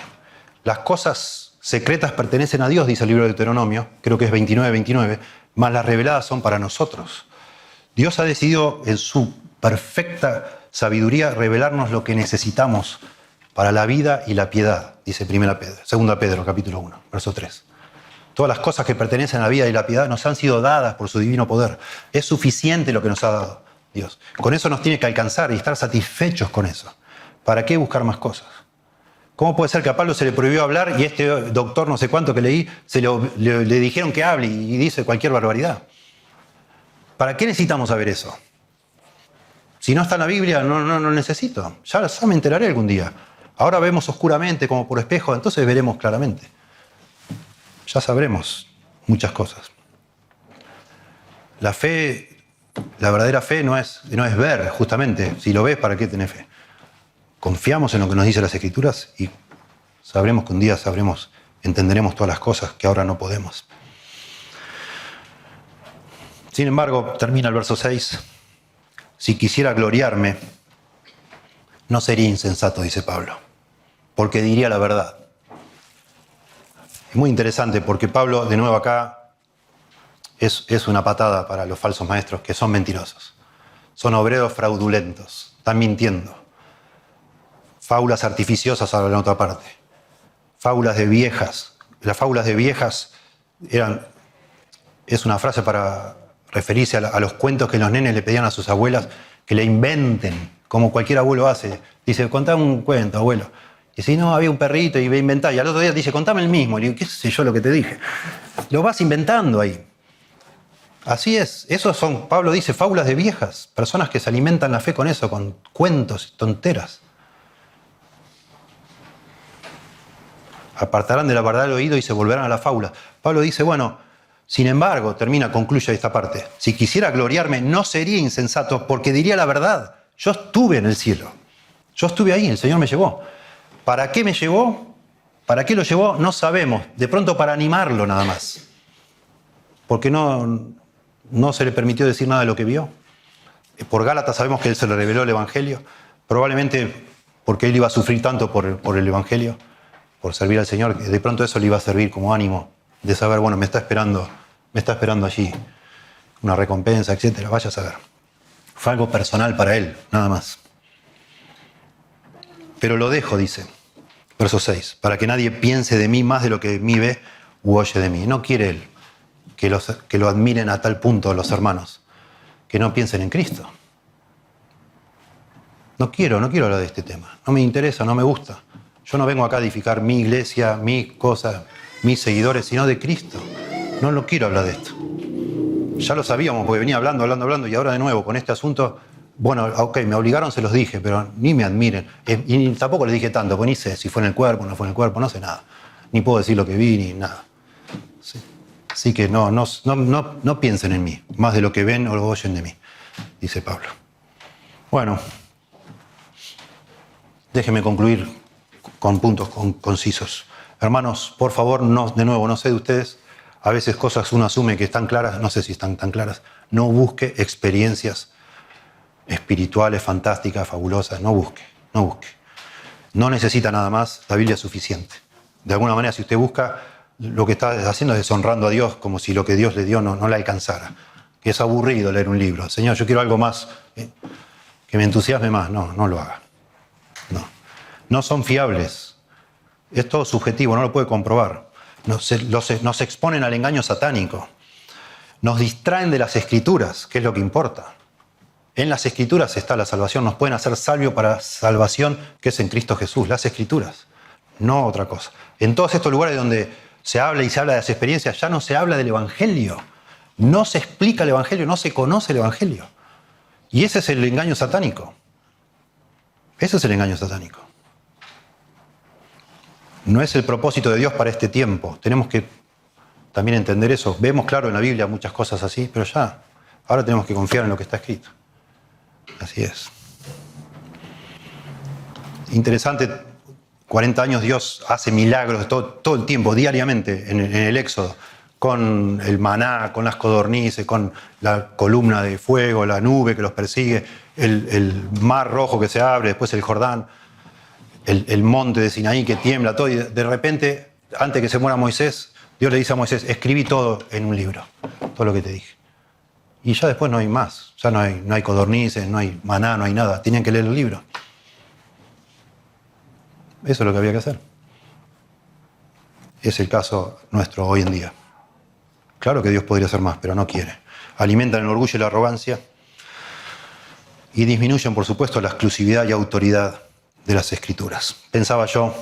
Las cosas secretas pertenecen a Dios, dice el libro de Deuteronomio, creo que es 29, más las reveladas son para nosotros. Dios ha decidido en su perfecta sabiduría revelarnos lo que necesitamos para la vida y la piedad, dice 2 Pedro, capítulo 1, verso 3. Todas las cosas que pertenecen a la vida y la piedad nos han sido dadas por su divino poder. Es suficiente lo que nos ha dado Dios. Con eso nos tiene que alcanzar y estar satisfechos con eso. ¿Para qué buscar más cosas? ¿Cómo puede ser que a Pablo se le prohibió hablar y este doctor no sé cuánto que leí le dijeron que hable y dice cualquier barbaridad? ¿Para qué necesitamos saber eso? Si no está en la Biblia, no necesito. Ya me enteraré algún día. Ahora vemos oscuramente como por espejo, entonces veremos claramente. Ya sabremos muchas cosas. La fe La verdadera fe no es ver, justamente. Si lo ves, ¿para qué tenés fe? Confiamos en lo que nos dicen las Escrituras y sabremos que un día entenderemos todas las cosas que ahora no podemos. Sin embargo, termina el verso 6. Si quisiera gloriarme, no sería insensato, dice Pablo, porque diría la verdad. Es muy interesante porque Pablo, de nuevo acá, es una patada para los falsos maestros que son mentirosos. Son obreros fraudulentos, están mintiendo. Fábulas artificiosas hablan en otra parte. Fábulas de viejas. Las fábulas de viejas es una frase para referirse a los cuentos que los nenes le pedían a sus abuelas que le inventen, como cualquier abuelo hace. Dice, contame un cuento, abuelo. Y si no, había un perrito y iba a inventar. Y al otro día dice, contame el mismo. Y le digo, ¿qué sé yo lo que te dije? Lo vas inventando ahí. Así es. Esos son, Pablo dice, fábulas de viejas. Personas que se alimentan la fe con eso, con cuentos y tonteras. Apartarán de la verdad el oído y se volverán a la fábula. Pablo dice, bueno, sin embargo, concluye esta parte. Si quisiera gloriarme, no sería insensato, porque diría la verdad. Yo estuve en el cielo. Yo estuve ahí, el Señor me llevó. ¿Para qué me llevó? ¿Para qué lo llevó? No sabemos. De pronto para animarlo nada más. Porque no se le permitió decir nada de lo que vio. Por Gálatas sabemos que él se le reveló el Evangelio. Probablemente porque él iba a sufrir tanto por el Evangelio, por servir al Señor, que de pronto eso le iba a servir como ánimo de saber, bueno, me está esperando allí una recompensa, etcétera. Vaya a saber. Fue algo personal para él, nada más. Pero lo dejo, dice, verso 6, para que nadie piense de mí más de lo que mí ve u oye de mí. No quiere él que lo admiren a tal punto los hermanos, que no piensen en Cristo. No quiero hablar de este tema. No me interesa, no me gusta. Yo no vengo acá a edificar mi iglesia, mis cosas, mis seguidores, sino de Cristo. No lo quiero hablar de esto. Ya lo sabíamos porque venía hablando y ahora de nuevo con este asunto, bueno, ok, me obligaron, se los dije, pero ni me admiren. Y tampoco les dije tanto, porque ni sé si fue en el cuerpo, no fue en el cuerpo, no sé nada. Ni puedo decir lo que vi, ni nada. Sí. Así que no piensen en mí, más de lo que ven o lo oyen de mí, dice Pablo. Bueno, déjenme concluir con puntos concisos. Hermanos, por favor, de nuevo, no sé de ustedes, a veces cosas uno asume que están claras, no sé si están tan claras. No busque experiencias espirituales, fantásticas, fabulosas, no busque. No necesita nada más, la Biblia es suficiente. De alguna manera, si usted busca, lo que está haciendo es deshonrando a Dios, como si lo que Dios le dio no le alcanzara. Que es aburrido leer un libro. Señor, yo quiero algo más, que me entusiasme más. No lo haga. No son fiables. Es todo subjetivo, no lo puede comprobar. Nos exponen al engaño satánico. Nos distraen de las Escrituras, que es lo que importa. En las Escrituras está la salvación. Nos pueden hacer salvio para salvación, que es en Cristo Jesús. Las Escrituras, no otra cosa. En todos estos lugares donde se habla de las experiencias, ya no se habla del Evangelio. No se explica el Evangelio, no se conoce el Evangelio. Y ese es el engaño satánico. Ese es el engaño satánico. No es el propósito de Dios para este tiempo. Tenemos que también entender eso. Vemos claro en la Biblia muchas cosas así, pero ahora tenemos que confiar en lo que está escrito. Así es. Interesante, 40 años Dios hace milagros todo el tiempo, diariamente, en el Éxodo, con el maná, con las codornices, con la columna de fuego, la nube que los persigue, el mar rojo que se abre, después el Jordán, el monte de Sinaí que tiembla, todo, y de repente, antes que se muera Moisés, Dios le dice a Moisés, escribí todo en un libro, todo lo que te dije. Y ya después no hay más, ya no hay codornices, no hay maná, no hay nada, tenían que leer el libro. Eso es lo que había que hacer. Es el caso nuestro hoy en día. Claro que Dios podría hacer más, pero no quiere. Alimentan el orgullo y la arrogancia y disminuyen, por supuesto, la exclusividad y autoridad de las Escrituras. Pensaba yo,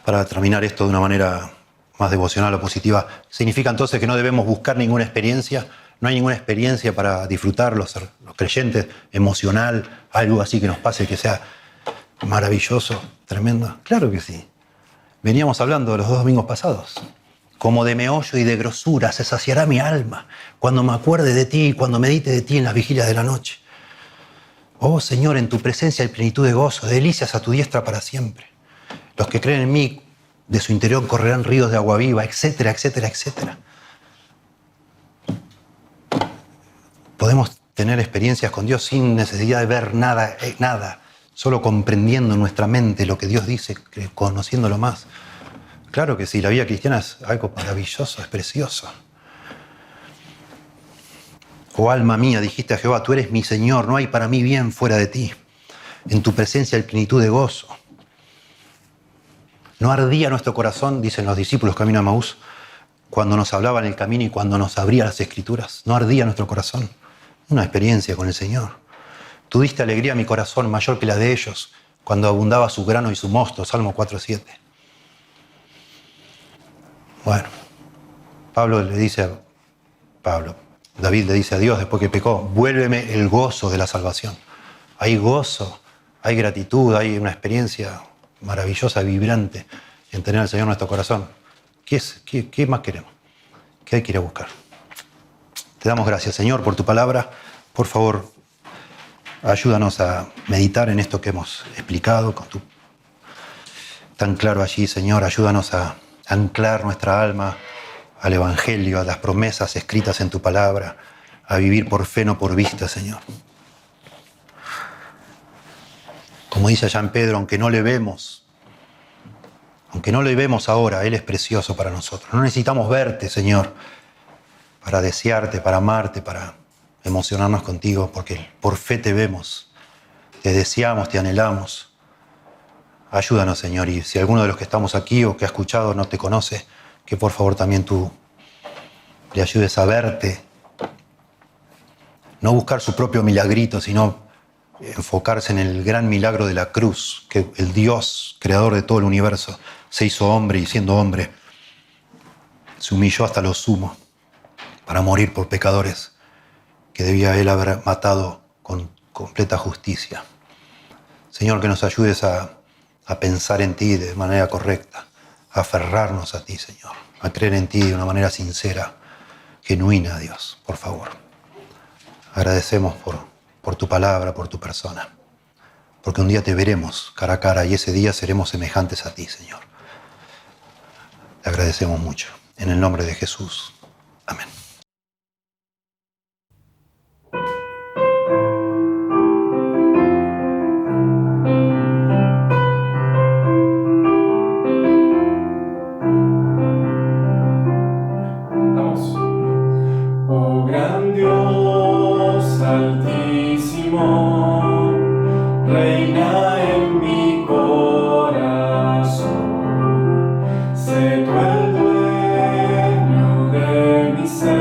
para terminar esto de una manera más devocional o positiva, significa entonces que no debemos buscar ninguna experiencia. No hay ninguna experiencia para disfrutar los creyentes, emocional, algo así que nos pase que sea maravilloso, tremendo. Claro que sí. Veníamos hablando de los 2 domingos pasados. Como de meollo y de grosura se saciará mi alma cuando me acuerde de ti y cuando medite de ti en las vigilias de la noche. Oh Señor, en tu presencia hay plenitud de gozo, delicias a tu diestra para siempre. Los que creen en mí, de su interior correrán ríos de agua viva, etcétera, etcétera, etcétera. Podemos tener experiencias con Dios sin necesidad de ver nada, solo comprendiendo en nuestra mente lo que Dios dice, conociéndolo más. Claro que sí, la vida cristiana es algo maravilloso, es precioso. Oh alma mía, dijiste a Jehová, tú eres mi Señor, no hay para mí bien fuera de ti. En tu presencia hay plenitud de gozo. No ardía nuestro corazón, dicen los discípulos camino a Emaús, cuando nos hablaba en el camino y cuando nos abría las Escrituras. No ardía nuestro corazón. Una experiencia con el Señor. Tú diste alegría a mi corazón mayor que la de ellos cuando abundaba su grano y su mosto. Salmo 4:7. Bueno, David le dice a Dios después que pecó, vuélveme el gozo de la salvación. Hay gozo, hay gratitud, hay una experiencia maravillosa, vibrante en tener al Señor en nuestro corazón. ¿Qué más queremos? ¿Qué hay que ir a buscar? Te damos gracias, Señor, por tu palabra. Por favor, ayúdanos a meditar en esto que hemos explicado con tu tan claro allí, Señor. Ayúdanos a anclar nuestra alma al Evangelio, a las promesas escritas en tu palabra, a vivir por fe, no por vista, Señor. Como dice allá en Pedro, aunque no le vemos ahora, Él es precioso para nosotros. No necesitamos verte, Señor, para desearte, para amarte, para emocionarnos contigo, porque por fe te vemos, te deseamos, te anhelamos. Ayúdanos, Señor, y si alguno de los que estamos aquí o que ha escuchado no te conoce, que por favor también tú le ayudes a verte, no buscar su propio milagrito, sino enfocarse en el gran milagro de la cruz, que el Dios, creador de todo el universo, se hizo hombre y siendo hombre, se humilló hasta lo sumo para morir por pecadores que debía Él haber matado con completa justicia. Señor, que nos ayudes a pensar en ti de manera correcta, a aferrarnos a ti, Señor, a creer en ti de una manera sincera, genuina, Dios, por favor. Agradecemos por tu palabra, por tu persona, porque un día te veremos cara a cara y ese día seremos semejantes a ti, Señor. Te agradecemos mucho. En el nombre de Jesús. Amén. Oh gran Dios altísimo, reina en mi corazón, sé tú el dueño de mi ser.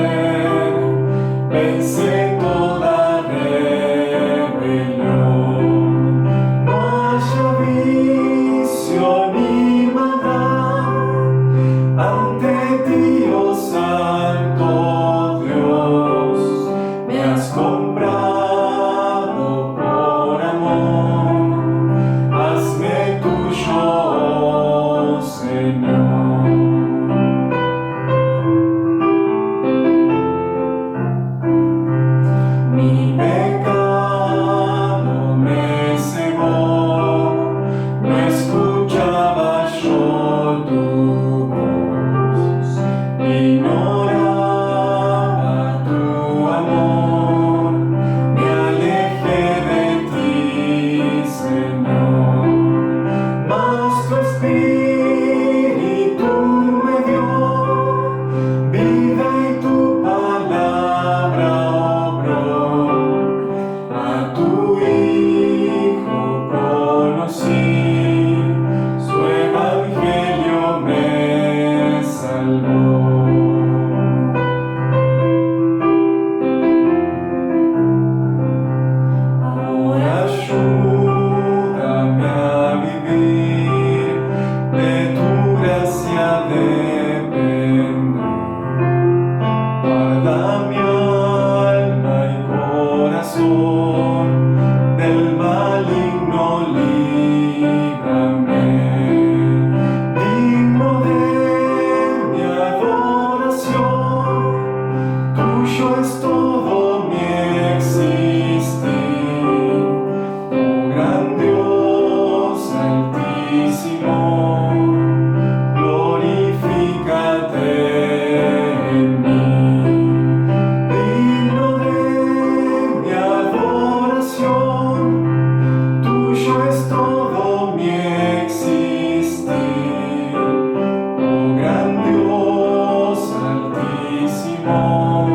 amor,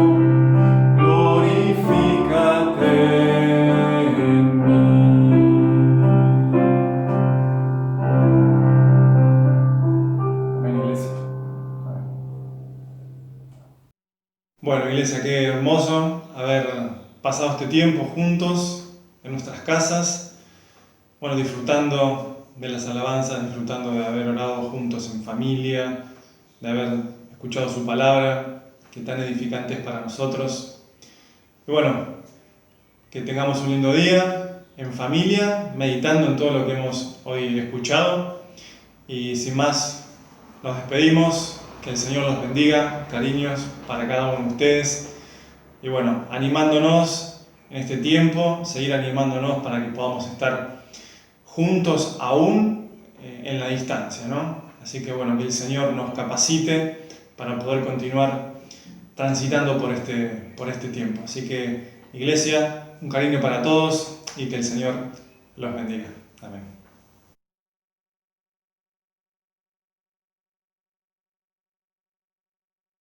glorifícate en mí. Amén, iglesia. Amén. Bueno, iglesia, qué hermoso haber pasado este tiempo juntos en nuestras casas, bueno, disfrutando de las alabanzas, disfrutando de haber orado juntos en familia, de haber escuchado su palabra, que tan edificante es para nosotros. Y bueno, que tengamos un lindo día en familia, meditando en todo lo que hemos hoy escuchado. Y sin más, nos despedimos. Que el Señor los bendiga. Cariños para cada uno de ustedes. Y bueno, animándonos en este tiempo, seguir animándonos para que podamos estar juntos aún en la distancia, ¿no? Así que bueno, que el Señor nos capacite para poder continuar transitando por este tiempo. Así que, iglesia, un cariño para todos y que el Señor los bendiga. Amén.